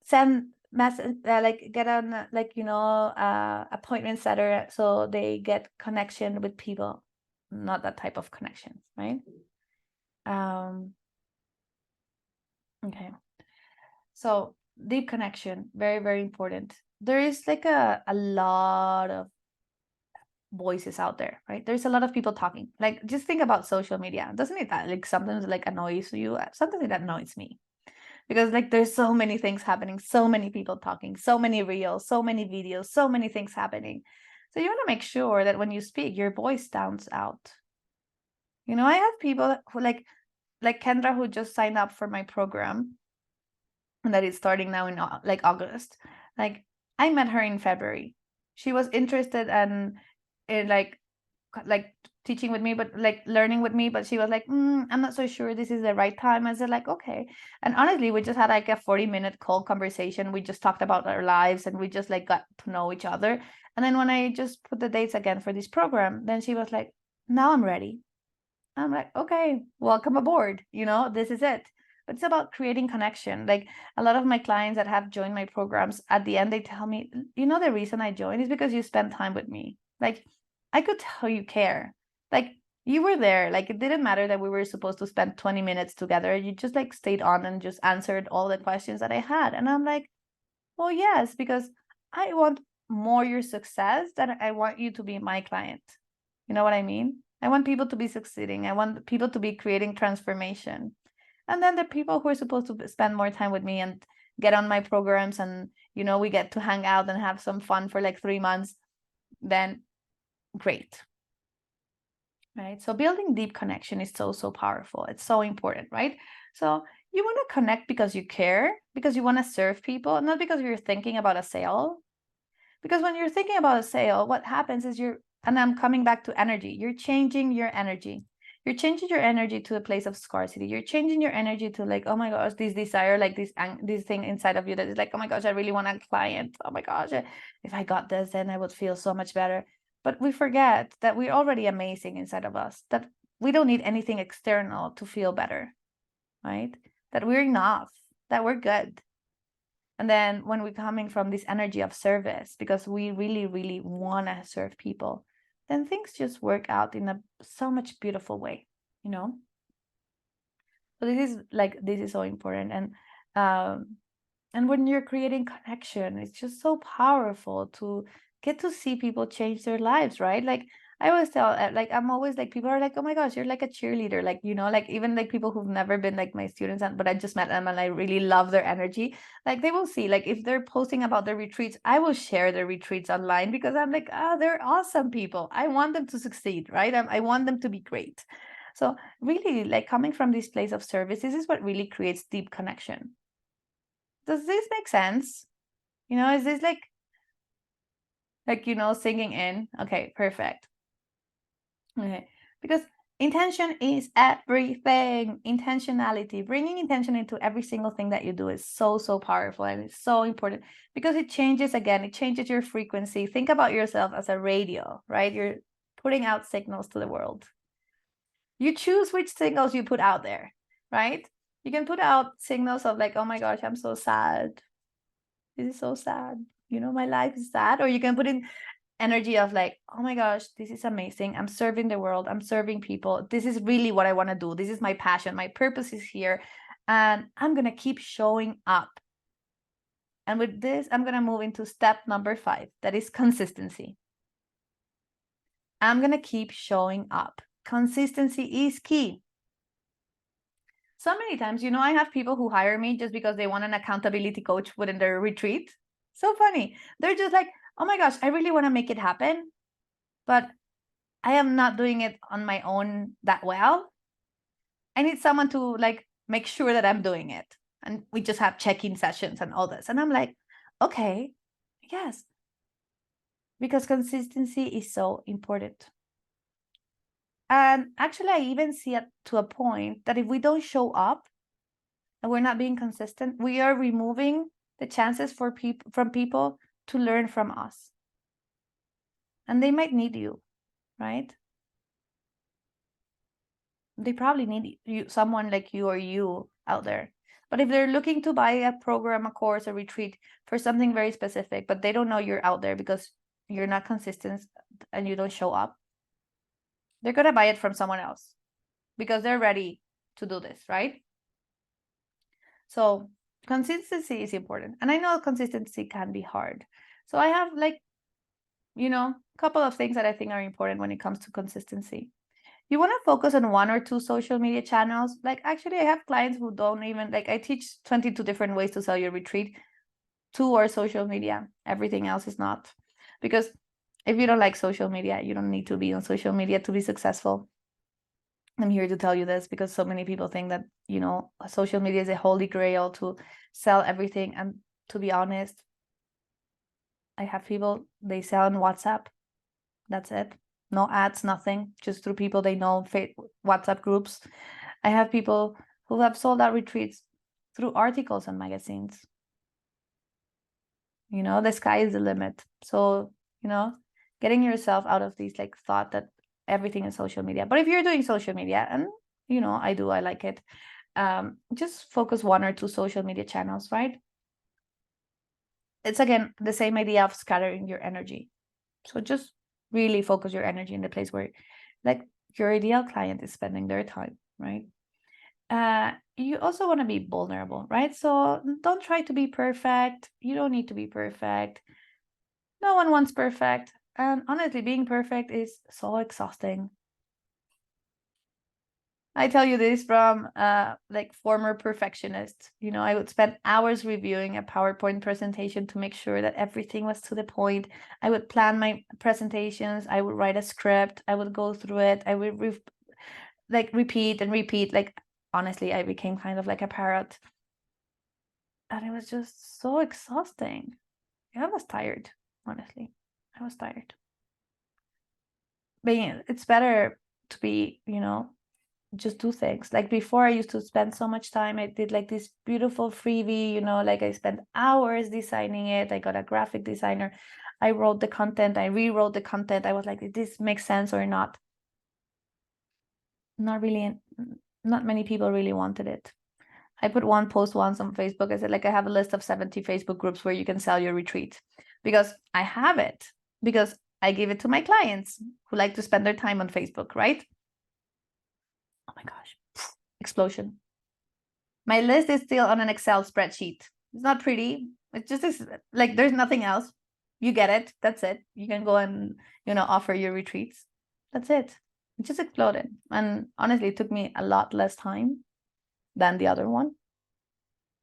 send message, like get on, like, appointment setter so they get connection with people. Not that type of connections, right? Okay. So deep connection, very, very important. There is like a lot of voices out there, right? There's a lot of people talking. Like, just think about social media. Doesn't it that like sometimes like annoys you? Sometimes it annoys me because like there's so many things happening, so many people talking, so many reels, so many videos, so many things happening. So you want to make sure that when you speak, your voice stands out. I have people who like Kendra who just signed up for my program and that is starting now in like August. Like I met her in February. She was interested in like teaching with me, but like learning with me, but she was like, I'm not so sure this is the right time. I said like, okay. And honestly, we just had like a 40-minute call conversation. We just talked about our lives and we just like got to know each other. And then when I just put the dates again for this program, then she was like, now I'm ready. I'm like, okay, welcome aboard. This is it. But it's about creating connection. Like a lot of my clients that have joined my programs, at the end, they tell me, the reason I joined is because you spent time with me. Like I could tell you care. Like you were there. Like it didn't matter that we were supposed to spend 20 minutes together. You just like stayed on and just answered all the questions that I had. And I'm like, well, yes, because I want more your success than I want you to be my client. You know what I mean? I want people to be succeeding. I want people to be creating transformation. And then the people who are supposed to spend more time with me and get on my programs and, we get to hang out and have some fun for like 3 months, then great. Right? So building deep connection is so, so powerful. It's so important, right? So you want to connect because you care, because you want to serve people, not because you're thinking about a sale. Because when you're thinking about a sale, what happens is and I'm coming back to energy, you're changing your energy. You're changing your energy to a place of scarcity. You're changing your energy to like, oh my gosh, this desire, like this thing inside of you that is like, oh my gosh, I really want a client. Oh my gosh, if I got this, then I would feel so much better. But we forget that we're already amazing inside of us, that we don't need anything external to feel better, right? That we're enough, that we're good. And then when we're coming from this energy of service, because we really, really want to serve people, then things just work out in a so much beautiful way, you know? So this is so important. And when you're creating connection, it's just so powerful to get to see people change their lives, right? Like I always tell, like I'm always like people are like, oh my gosh, you're like a cheerleader, like like even like people who've never been like my students, but I just met them and I really love their energy. Like they will see, like if they're posting about their retreats, I will share their retreats online because I'm like, they're awesome people. I want them to succeed, right? I want them to be great. So really, like coming from this place of service, this is what really creates deep connection. Does this make sense? Is this like sinking in? Okay, perfect. Okay, because intention is everything. Intentionality, bringing intention into every single thing that you do is so, so powerful and it's so important because it changes your frequency. Think about yourself as a radio, right? You're putting out signals to the world. You choose which signals you put out there, right? You can put out signals of like, oh my gosh, I'm so sad. This is so sad. My life is sad. Or you can put in energy of like, oh my gosh, this is amazing. I'm serving the world. I'm serving people. This is really what I want to do. This is my passion. My purpose is here. And I'm going to keep showing up. And with this, I'm going to move into step number 5. That is consistency. I'm going to keep showing up. Consistency is key. So many times, I have people who hire me just because they want an accountability coach within their retreat. So funny. They're just like, oh my gosh, I really want to make it happen, but I am not doing it on my own that well. I need someone to like make sure that I'm doing it. And we just have check-in sessions and all this. And I'm like, okay, yes, because consistency is so important. And actually, I even see it to a point that if we don't show up and we're not being consistent, we are removing the chances for from people to learn from us. And they might need you, right? They probably need you, someone like you or you out there. But if they're looking to buy a program, a course, a retreat for something very specific, but they don't know you're out there because you're not consistent and you don't show up, they're going to buy it from someone else because they're ready to do this, right? So consistency is important. And I know consistency can be hard. So I have a couple of things that I think are important when it comes to consistency. You want to focus on 1 or 2 social media channels. Actually, I have clients who don't even, I teach 22 different ways to sell your retreat. 2 are social media. Everything else is not. Because if you don't like social media, you don't need to be on social media to be successful. I'm here to tell you this because so many people think that, social media is a holy grail to sell everything. And to be honest, I have people, they sell on WhatsApp. That's it. No ads, nothing, just through people they know, WhatsApp groups. I have people who have sold out retreats through articles and magazines. The sky is the limit. So, getting yourself out of these thought that everything is social media. But if you're doing social media, and I like it, just focus 1 or 2 social media channels, right? It's again the same idea of scattering your energy. So just really focus your energy in the place where your ideal client is spending their time, right? You also want to be vulnerable, right? So don't try to be perfect. You don't need to be perfect. No one wants perfect. And honestly, being perfect is so exhausting. I tell you this from former perfectionist. I would spend hours reviewing a PowerPoint presentation to make sure that everything was to the point. I would plan my presentations. I would write a script. I would go through it. I would repeat and repeat. Honestly, I became kind of like a parrot. And it was just so exhausting. I was tired, honestly. I was tired. But it's better to be, just do things. Before, I used to spend so much time. I did this beautiful freebie, I spent hours designing it. I got a graphic designer. I wrote the content. I rewrote the content. I was like, did this make sense or not? Not really. Not many people really wanted it. I put one post once on Facebook. I said, I have a list of 70 Facebook groups where you can sell your retreat, because I have it, because I give it to my clients who like to spend their time on Facebook, right? Oh my gosh, explosion. My list is still on an Excel spreadsheet. It's not pretty. It's just there's nothing else. You get it. That's it. You can go and, offer your retreats. That's it. It just exploded. And honestly, it took me a lot less time than the other one.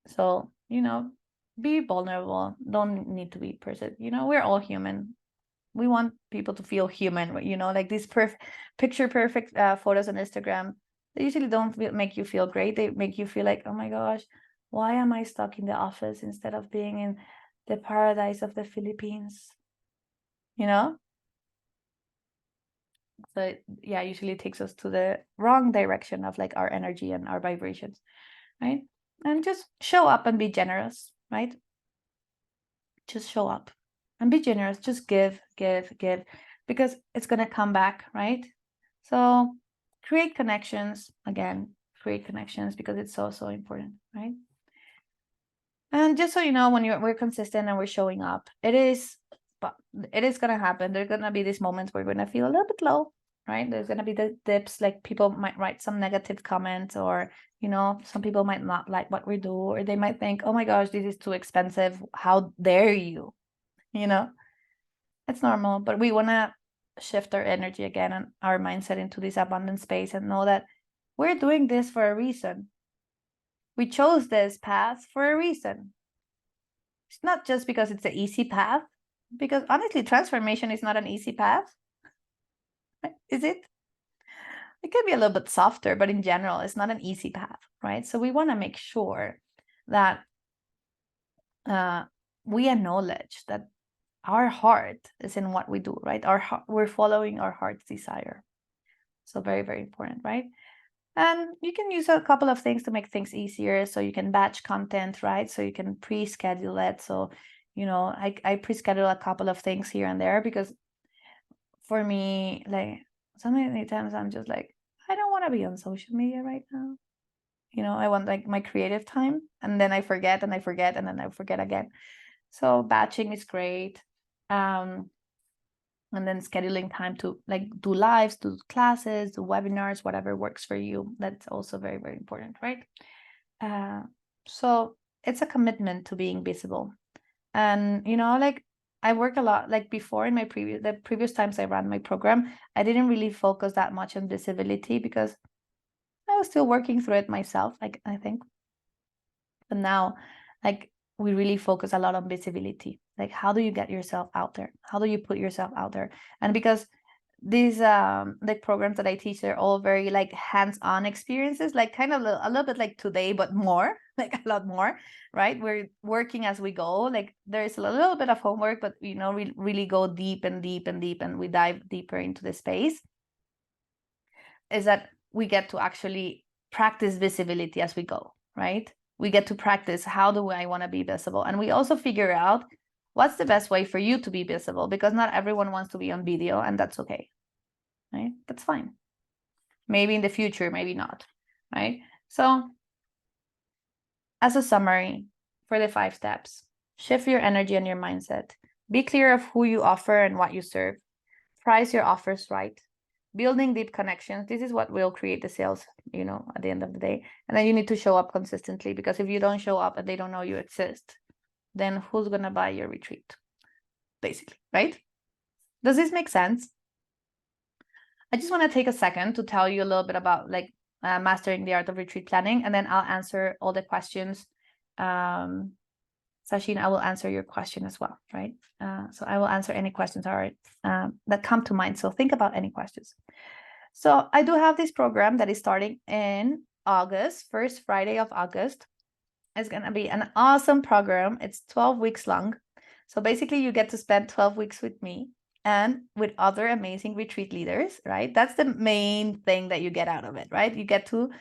So, be vulnerable. Don't need to be perfect. We're all human. We want people to feel human, these picture perfect photos on Instagram. They usually don't make you feel great. They make you feel like, oh my gosh, why am I stuck in the office instead of being in the paradise of the Philippines? So yeah, usually takes us to the wrong direction of our energy and our vibrations, right? And just show up and be generous, right? Just show up and be generous. Just give, because it's going to come back, right? So create connections. Again, create connections, because it's so, so important, right? And just so you know, when we're consistent and we're showing up, it is going to happen. There's going to be these moments where we're going to feel a little bit low, right? There's going to be the dips, people might write some negative comments, or, some people might not like what we do, or they might think, oh my gosh, this is too expensive. How dare you? It's normal, but we want to shift our energy again and our mindset into this abundant space and know that we're doing this for a reason. We chose this path for a reason. It's not just because it's an easy path, because honestly, transformation is not an easy path. Is it? It can be a little bit softer, but in general, it's not an easy path, right? So we want to make sure that we acknowledge that our heart is in what we do, right? We're following our heart's desire. So very, very important, right? And you can use a couple of things to make things easier. So you can batch content, right? So you can pre-schedule it. So, I pre-schedule a couple of things here and there because for me, like so many times I'm just like, I don't want to be on social media right now. I want like my creative time, and then I forget and I forget and then I forget again. So batching is great. And then scheduling time to like do lives, do classes, do webinars, whatever works for you. That's also very, very important, right? So it's a commitment to being visible. And like I work a lot, like before in the previous times I ran my program, I didn't really focus that much on visibility because I was still working through it myself, like I think. But now, like we really focus a lot on visibility. Like how do you get yourself out there? How do you put yourself out there? And because these like programs that I teach, they're all very like hands-on experiences, like kind of a little bit like today, but more, like a lot more, right? We're working as we go. Like there's a little bit of homework, but we really go deep and deep and deep, and we dive deeper into the space. Is that we get to actually practice visibility as we go, right? We get to practice how do I want to be visible, and we also figure out what's the best way for you to be visible, because not everyone wants to be on video, and that's okay, right? That's fine. Maybe in the future, maybe not, right? So as a summary for the 5 steps, shift your energy and your mindset. Be clear of who you offer and what you serve. Price your offers right. Building deep connections. This is what will create the sales, at the end of the day. And then you need to show up consistently, because if you don't show up and they don't know you exist, then who's going to buy your retreat? Basically, right? Does this make sense? I just want to take a second to tell you a little bit about like mastering the art of retreat planning, and then I'll answer all the questions. Sashin, I will answer your question as well, right? So I will answer any questions that come to mind. So think about any questions. So I do have this program that is starting in August, first Friday of August. It's going to be an awesome program. It's 12 weeks long. So basically you get to spend 12 weeks with me and with other amazing retreat leaders, right? That's the main thing that you get out of it, right? You get to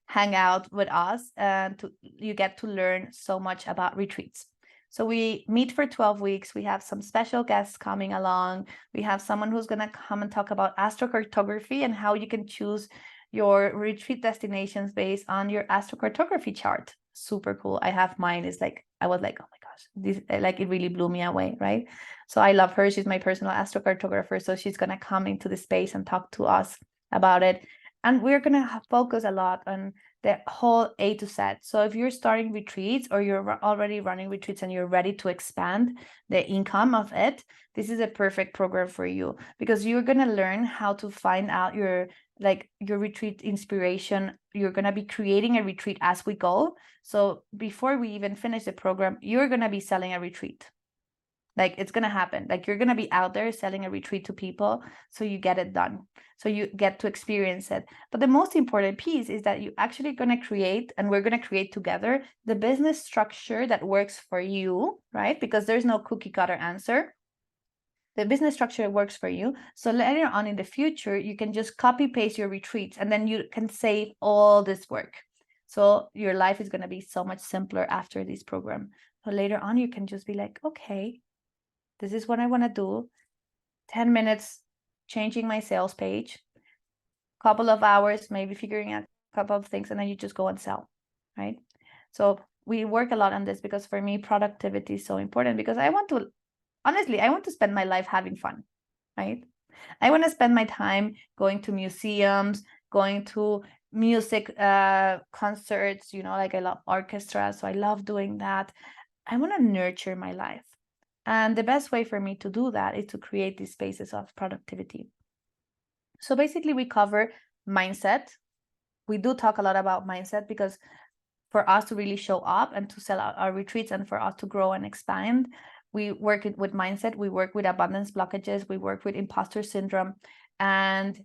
hang out with us, and you get to learn so much about retreats. So we meet for 12 weeks. We have some special guests coming along. We have someone who's going to come and talk about astrocartography and how you can choose your retreat destinations based on your astrocartography chart. Super cool. I have mine. Is like, I was like, oh my gosh, this, like, it really blew me away, right? So I love her. She's my personal astrocartographer. So she's going to come into the space and talk to us about it. And we're going to focus a lot on the whole A to Z. So if you're starting retreats, or you're already running retreats and you're ready to expand the income of it, this is a perfect program for you, because you're going to learn how to find out your retreat inspiration. You're going to be creating a retreat as we go. So before we even finish the program, you're going to be selling a retreat. Like, it's going to happen. Like, you're going to be out there selling a retreat to people, so you get it done. So you get to experience it. But the most important piece is that you're actually going to create, and we're going to create together, the business structure that works for you, right? Because there's no cookie cutter answer. The business structure works for you. So later on in the future, you can just copy paste your retreats, and then you can save all this work. So your life is going to be so much simpler after this program. So later on, you can just be like, okay, this is what I want to do. 10 minutes changing my sales page, couple of hours, maybe figuring out a couple of things, and then you just go and sell, right? So we work a lot on this, because for me, productivity is so important, because I want to spend my life having fun, right? I want to spend my time going to museums, going to music concerts, like I love orchestra, so I love doing that. I want to nurture my life. And the best way for me to do that is to create these spaces of productivity. So basically, we cover mindset. We do talk a lot about mindset, because for us to really show up and to sell out our retreats, and for us to grow and expand, we work with mindset. We work with abundance blockages. We work with imposter syndrome, and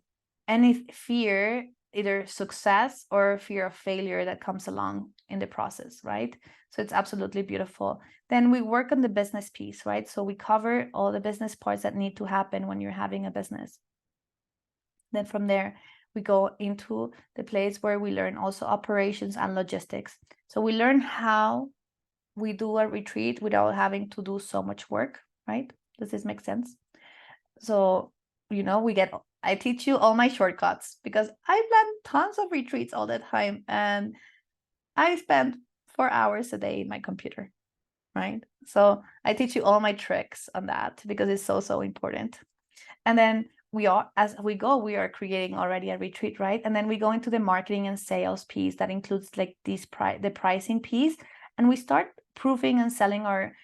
any fear, either success or fear of failure, that comes along in the process, right? So it's absolutely beautiful. Then we work on the business piece, right? So we cover all the business parts that need to happen when you're having a business. Then from there, we go into the place where we learn also operations and logistics. So we learn how we do a retreat without having to do so much work, right? Does this make sense? So, I teach you all my shortcuts because I plan tons of retreats all the time, and I spend 4 hours a day in my computer, right? So I teach you all my tricks on that because it's so, so important. And then as we go, we are creating already a retreat, right? And then we go into the marketing and sales piece that includes like the pricing piece, and we start proving and selling our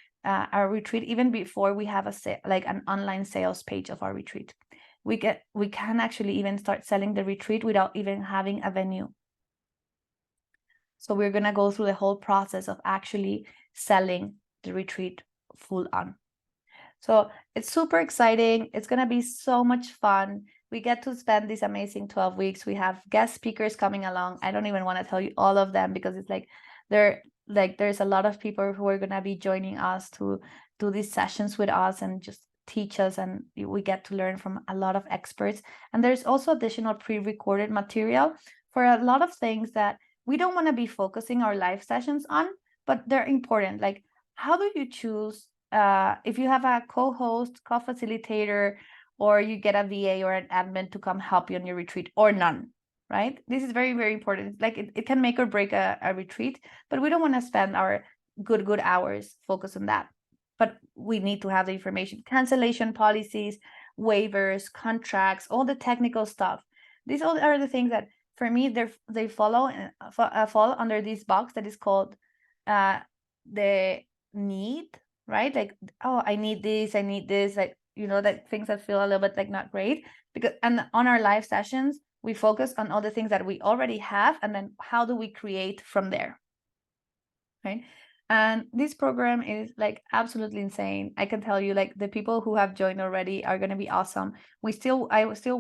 retreat even before we have an online sales page of our retreat. We can actually even start selling the retreat without even having a venue. So we're gonna go through the whole process of actually selling the retreat full on. So it's super exciting. It's going to be so much fun. We get to spend these amazing 12 weeks. We have guest speakers coming along. I don't even want to tell you all of them because it's there's a lot of people who are going to be joining us to do these sessions with us and just teach us, and we get to learn from a lot of experts. And there's also additional pre-recorded material for a lot of things that we don't want to be focusing our live sessions on, but they're important. Like, how do you choose if you have a co-host, co-facilitator, or you get a VA or an admin to come help you on your retreat, or none, right? This is very, very important. Like it can make or break a retreat, but we don't want to spend our good hours focused on that. But we need to have the information, cancellation policies, waivers, contracts, all the technical stuff. These all are the things that for me, they fall under this box that is called the need, right? Like, oh, I need this, like, that things that feel a little bit like not great. And on our live sessions, we focus on all the things that we already have, and then how do we create from there, right? And this program is like absolutely insane. I can tell you, like, the people who have joined already are going to be awesome. I still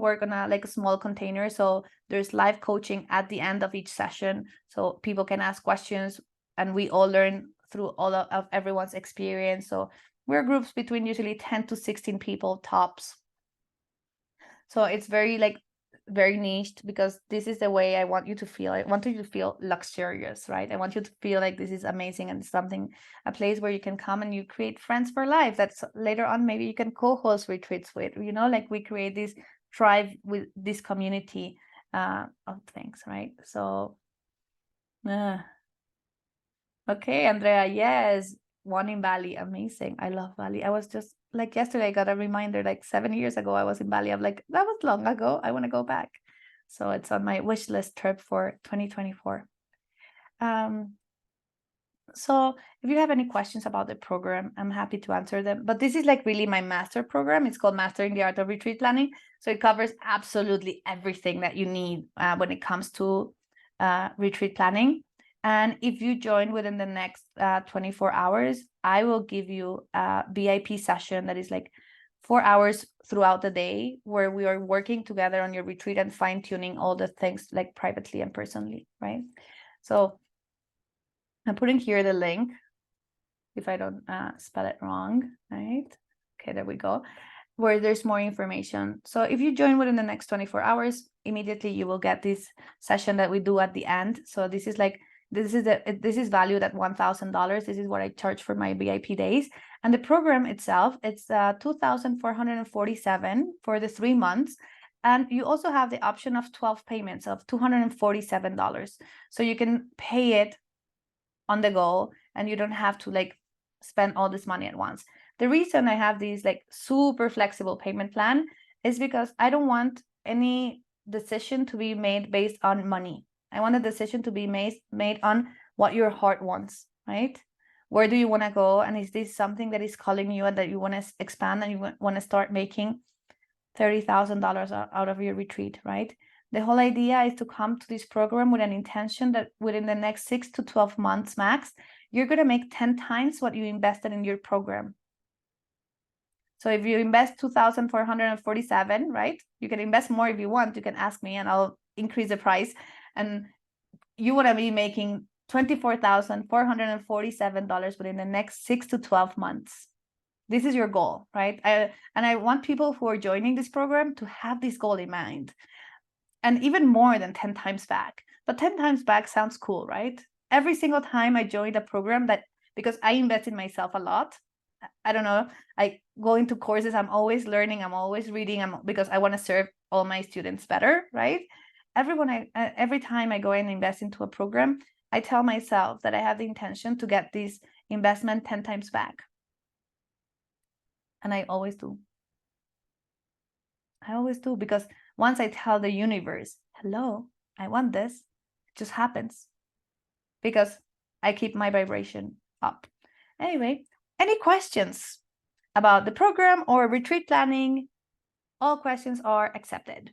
work on a small container, so there's live coaching at the end of each session, so people can ask questions, and we all learn through all of everyone's experience. So we're groups between usually 10 to 16 people tops. So it's very niched because this is the way I want you to feel. I want you to feel luxurious, right? I want you to feel like this is amazing and a place where you can come and you create friends for life. That's later on, maybe you can co-host retreats with, like we create this tribe with this community of things, right? So, okay, Andrea, yes, one in Bali, amazing. I love Bali. I was just like yesterday, I got a reminder like 7 years ago, I was in Bali. I'm like, that was long ago. I want to go back. So it's on my wish list trip for 2024. So if you have any questions about the program, I'm happy to answer them. But this is like really my master program. It's called Mastering the Art of Retreat Planning. So it covers absolutely everything that you need when it comes to retreat planning. And if you join within the next 24 hours, I will give you a VIP session that is like 4 hours throughout the day where we are working together on your retreat and fine-tuning all the things like privately and personally, right? So I'm putting here the link if I don't spell it wrong, right? Okay, there we go, where there's more information. So if you join within the next 24 hours, immediately you will get this session that we do at the end. So this is valued at $1,000. This is what I charge for my VIP days. And the program itself, it's $2,447 for the 3 months. And you also have the option of 12 payments of $247. So you can pay it on the go and you don't have to like spend all this money at once. The reason I have these like super flexible payment plan is because I don't want any decision to be made based on money. I want a decision to be made on what your heart wants, right? Where do you want to go? And is this something that is calling you and that you want to expand and you want to start making $30,000 out of your retreat, right? The whole idea is to come to this program with an intention that within the next 6 to 12 months max, you're going to make 10 times what you invested in your program. So if you invest 2,447, right? You can invest more if you want. You can ask me and I'll increase the price. And you want to be making $24,447 within the next 6 to 12 months. This is your goal, right? And I want people who are joining this program to have this goal in mind. and even more than 10 times back. But 10 times back sounds cool, right? Every single time I joined a program, that because I invest in myself a lot. I don't know, I go into courses, I'm always learning, I'm always reading, because I want to serve all my students better, right? Every time I go and invest into a program, I tell myself that I have the intention to get this investment 10 times back. And I always do. I always do, because once I tell the universe, hello, I want this, it just happens, because I keep my vibration up. Anyway, any questions about the program or retreat planning? All questions are accepted.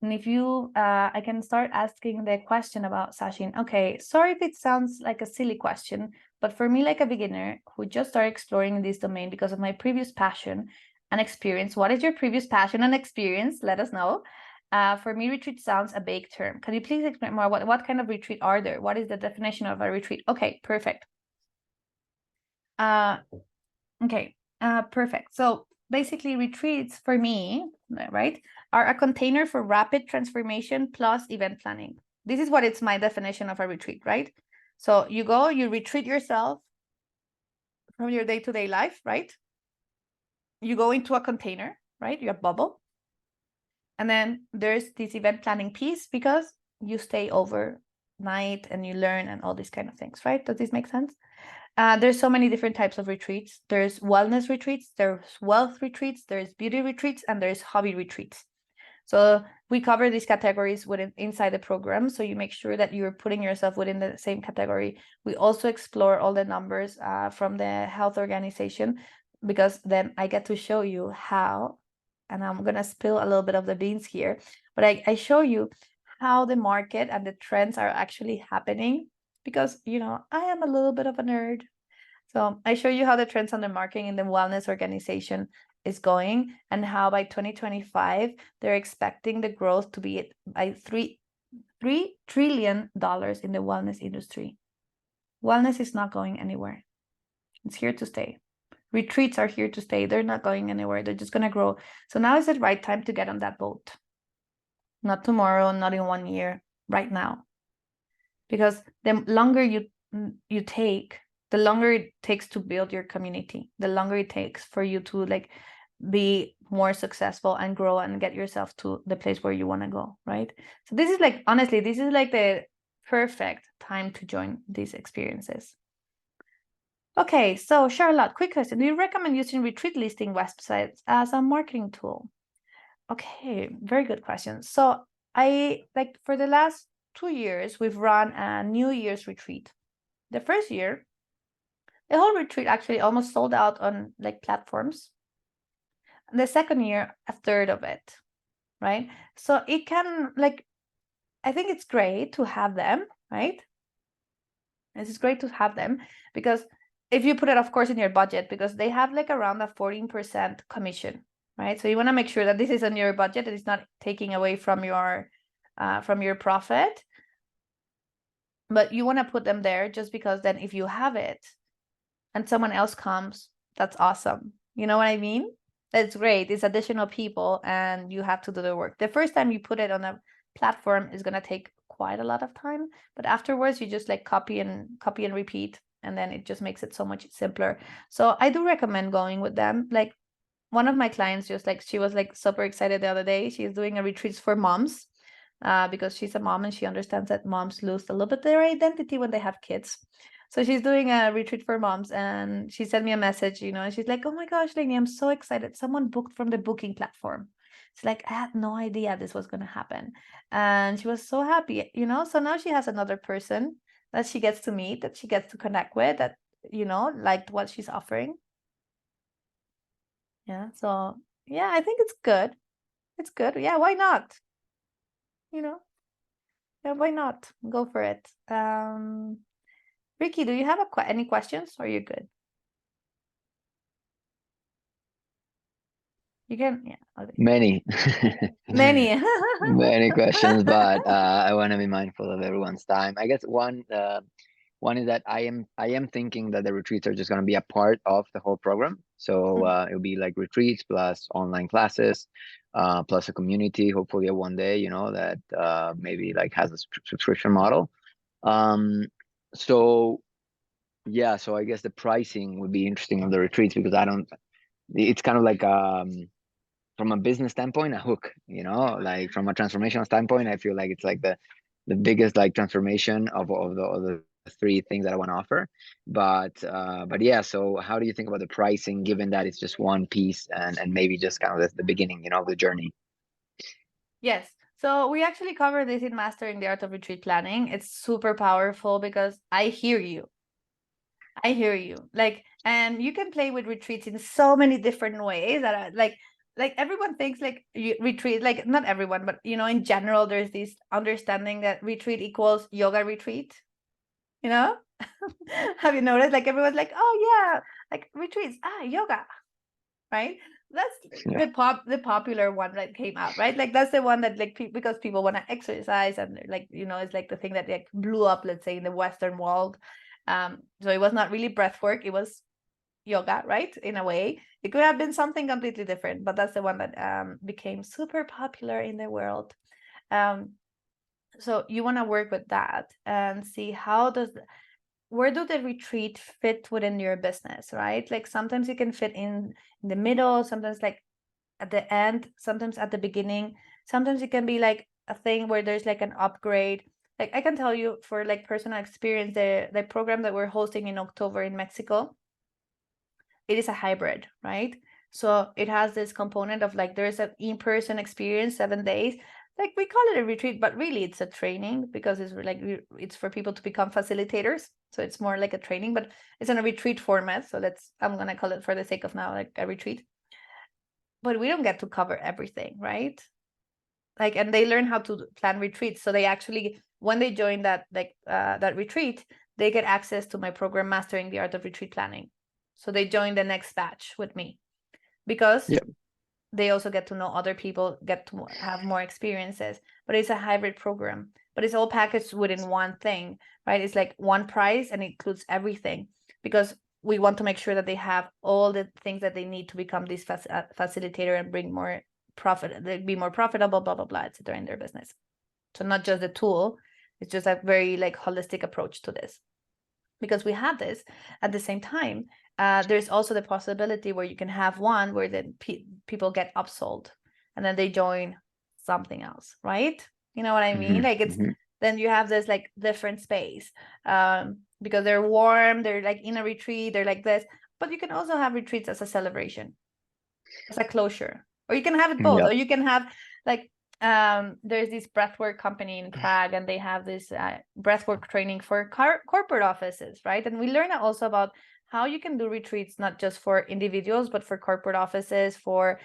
And if you, I can start asking the question about Sachin. Okay, sorry if it sounds like a silly question, but for me, like a beginner who just started exploring this domain because of my previous passion and experience, what is your previous passion and experience? Let us know. For me, retreat sounds a vague term. Can you please explain more? What kind of retreat are there? What is the definition of a retreat? Okay, perfect. Okay, perfect. So basically, retreats for me, right, are a container for rapid transformation plus event planning. This is what it's my definition of a retreat, right? So you go, you retreat yourself from your day-to-day life, right? You go into a container, right? Your bubble. And then there's this event planning piece, because you stay overnight and you learn and all these kind of things, right? Does this make sense? There's so many different types of retreats. There's wellness retreats, there's wealth retreats, there's beauty retreats, and there's hobby retreats. So we cover these categories inside the program, so you make sure that you're putting yourself within the same category. We also explore all the numbers from the health organization, because then I get to show you how, and I'm going to spill a little bit of the beans here, but I show you how the market and the trends are actually happening, because, you know, I am a little bit of a nerd. So I show you how the trends on the marketing in the wellness organization is going, and how by 2025, they're expecting the growth to be by $3 trillion in the wellness industry. Wellness is not going anywhere. It's here to stay. Retreats are here to stay. They're not going anywhere. They're just going to grow. So now is the right time to get on that boat. Not tomorrow, not in 1 year, right now. Because the longer you take, the longer it takes to build your community, the longer it takes for you to like be more successful and grow and get yourself to the place where you want to go, right? So this is like, honestly, this is like the perfect time to join these experiences. Okay, so Charlotte, quick question. Do you recommend using retreat listing websites as a marketing tool? Okay, very good question. So I, like, for the last 2 years, we've run a New Year's retreat. The first year, the whole retreat actually almost sold out on like platforms. The second year, a third of it, right? So it can, like, I think it's great to have them, right? It's great to have them, because if you put it, of course, in your budget, because they have like around a 14% commission, right? So you want to make sure that this is on your budget, that it's not taking away from your profit. But you want to put them there just because then if you have it and someone else comes, that's awesome. You know what I mean? That's great. It's additional people and you have to do the work. The first time you put it on a platform is going to take quite a lot of time, but afterwards you just like copy and repeat, and then it just makes it so much simpler. So I do recommend going with them. Like, one of my clients, just like, she was like super excited the other day. She's doing a retreats for moms, because she's a mom and she understands that moms lose a little bit their identity when they have kids. So she's doing a retreat for moms, and she sent me a message, you know, and she's like, oh my gosh, Lainey, I'm so excited. Someone booked from the booking platform. It's like, I had no idea this was going to happen. And she was so happy, you know. So now she has another person that she gets to meet, that she gets to connect with, that, you know, liked what she's offering. Yeah. So yeah, I think it's good. It's good. Yeah. Why not? You know, yeah, why not? Go for it. Ricky, do you have any questions, or are you good? You can, yeah. Okay. Many. Many. Many questions, but I want to be mindful of everyone's time. I guess one is that I am thinking that the retreats are just going to be a part of the whole program. So it'll be like retreats plus online classes. plus a community, hopefully one day, that maybe like has a subscription model. So yeah, so I guess the pricing would be interesting of the retreats, because it's kind of like from a business standpoint, a hook, like from a transformational standpoint, I feel like it's like the biggest like transformation of the three things that I want to offer. But yeah, so how do you think about the pricing, given that it's just one piece and maybe just kind of the beginning, of the journey? Yes. So we actually cover this in Mastering the Art of Retreat Planning. It's super powerful because I hear you. I hear you. Like, and you can play with retreats in so many different ways that are like everyone thinks like retreat, like not everyone, but in general, there's this understanding that retreat equals yoga retreat. You know, have you noticed? Like everyone's like, oh yeah, like retreats, yoga, right? That's Yeah. the popular one that came out, right? Like that's the one that like because people want to exercise and like it's like the thing that like blew up, let's say, in the Western world. So it was not really breath work; it was yoga, right? In a way, it could have been something completely different, but that's the one that became super popular in the world. Um, so you want to work with that and see where do the retreat fit within your business, right? Like sometimes you can fit in the middle, sometimes like at the end, sometimes at the beginning, sometimes it can be like a thing where there's like an upgrade. Like I can tell you for like personal experience, the program that we're hosting in October in Mexico, it is a hybrid, right? So it has this component of like there's an in-person experience 7 days. Like we call it a retreat, but really it's a training because it's like it's for people to become facilitators. So it's more like a training, but it's in a retreat format. So I'm gonna call it for the sake of now like a retreat. But we don't get to cover everything, right? Like, and they learn how to plan retreats. So they actually, when they join that that retreat, they get access to my program, Mastering the Art of Retreat Planning. So they join the next batch with me because Yep. they also get to know other people, get to have more experiences. But it's a hybrid program, but it's all packaged within one thing, right? It's like one price and it includes everything because we want to make sure that they have all the things that they need to become this facilitator and bring more profit, they'd be more profitable, blah, blah, blah, etc. in their business. So not just the tool, it's just a very like holistic approach to this. Because we have this at the same time, there's also the possibility where you can have one where the people get upsold and then they join something else, right? You know what I mean? Like it's then you have this like different space because they're warm, they're like in a retreat, they're like this. But you can also have retreats as a celebration, as a closure, or you can have it both, Yep. or you can have like there's this breathwork company in Prague and they have this breathwork training for corporate offices, right? And we learn also about how you can do retreats not just for individuals but for corporate offices, for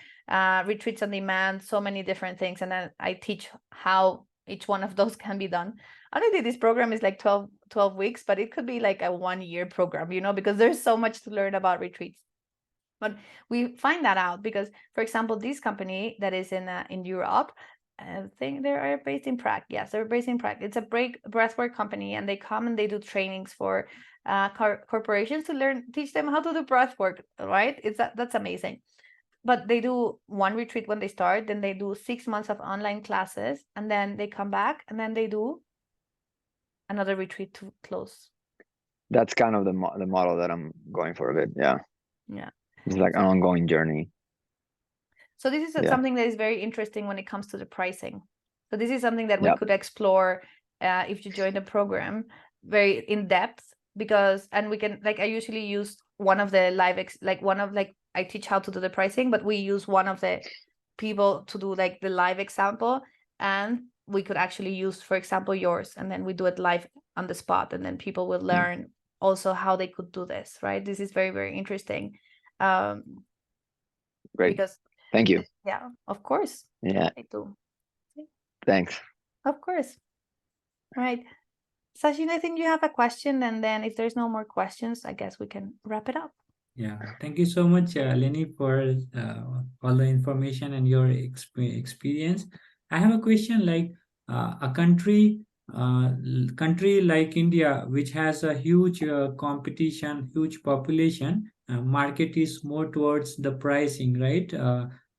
retreats on demand, so many different things. And then I teach how each one of those can be done. Honestly, this program is like 12 weeks, but it could be like a 1 year program, because there's so much to learn about retreats. But we find that out because, for example, this company that is in Europe, I think they are based in Prague. Yes, they're based in Prague. It's a breathwork company, and they come and they do trainings for corporations to teach them how to do breathwork. Right? That's amazing. But they do one retreat when they start, then they do 6 months of online classes, and then they come back, and then they do another retreat to close. That's kind of the model that I'm going for a bit. Yeah. Yeah. It's like an ongoing journey. So this is Yeah. something that is very interesting when it comes to the pricing. So this is something that we Yep. could explore if you join the program very in depth, because we can, like, I usually use one of the I teach how to do the pricing, but we use one of the people to do like the live example, and we could actually use, for example, yours, and then we do it live on the spot, and then people will learn also how they could do this, right? This is very, very interesting. Great. Because Thank you. yeah, of course. Yeah. I do. Thanks. Of course. All right. Sachin, I think you have a question, and then if there's no more questions, I guess we can wrap it up. Yeah, thank you so much, Lenny, for all the information and your experience. I have a question like a country like India, which has a huge competition, huge population, market is more towards the pricing, right?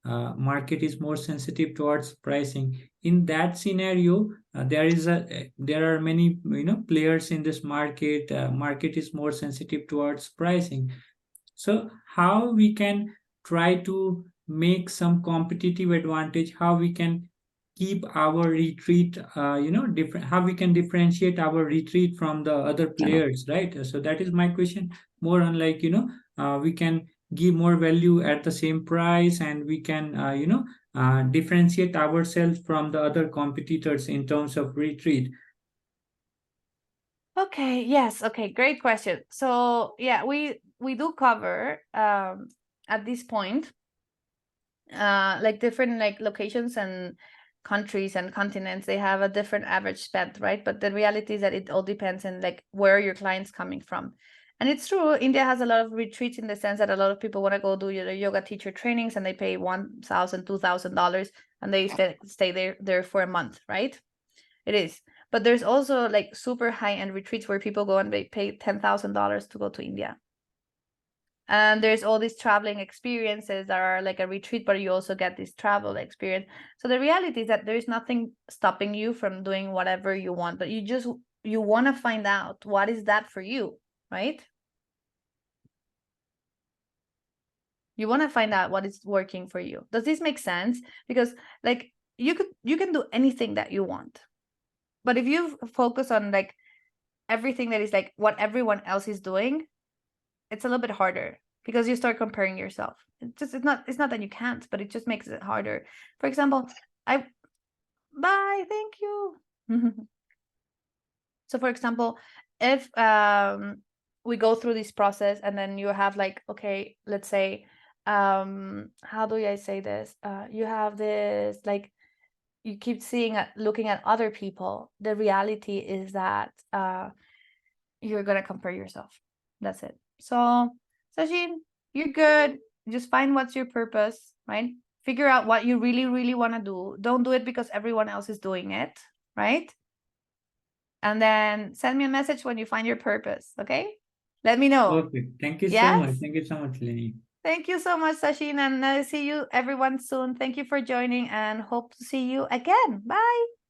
market is more sensitive towards pricing. In that scenario, there are many players in this market. Market is more sensitive towards pricing. So how we can try to make some competitive advantage, how we can keep our retreat different, how we can differentiate our retreat from the other players, right? So that is my question, more on like we can give more value at the same price, and we can differentiate ourselves from the other competitors in terms of retreat. Okay, yes, okay, great question. So yeah, we do cover at this point like different like locations and countries and continents. They have a different average spend, right? But the reality is that it all depends on like where your client's coming from. And it's true, India has a lot of retreats in the sense that a lot of people want to go do yoga teacher trainings, and they pay $1,000, $2,000, and they stay there for a month, right? It is. But there's also like super high-end retreats where people go and they pay $10,000 to go to India. And there's all these traveling experiences that are like a retreat, but you also get this travel experience. So the reality is that there's nothing stopping you from doing whatever you want, but you want to find out what is that for you, right? You want to find out what is working for you. Does this make sense? Because like you can do anything that you want, but if you focus on like everything that is like what everyone else is doing, it's a little bit harder because you start comparing yourself. It's not that you can't, but it just makes it harder. For example, bye, thank you. So for example, if we go through this process and then you have like, okay, let's say, how do I say this? You have this like, you keep looking at other people. The reality is that you're gonna compare yourself. That's it. So Sachin, you're good. Just find what's your purpose, right? Figure out what you really, really want to do. Don't do it because everyone else is doing it, right? And then send me a message when you find your purpose, okay? Let me know. Perfect. Thank you so Yes? much. Thank you so much, Lenny. Thank you so much, Sachin, and see you everyone soon. Thank you for joining and hope to see you again. Bye.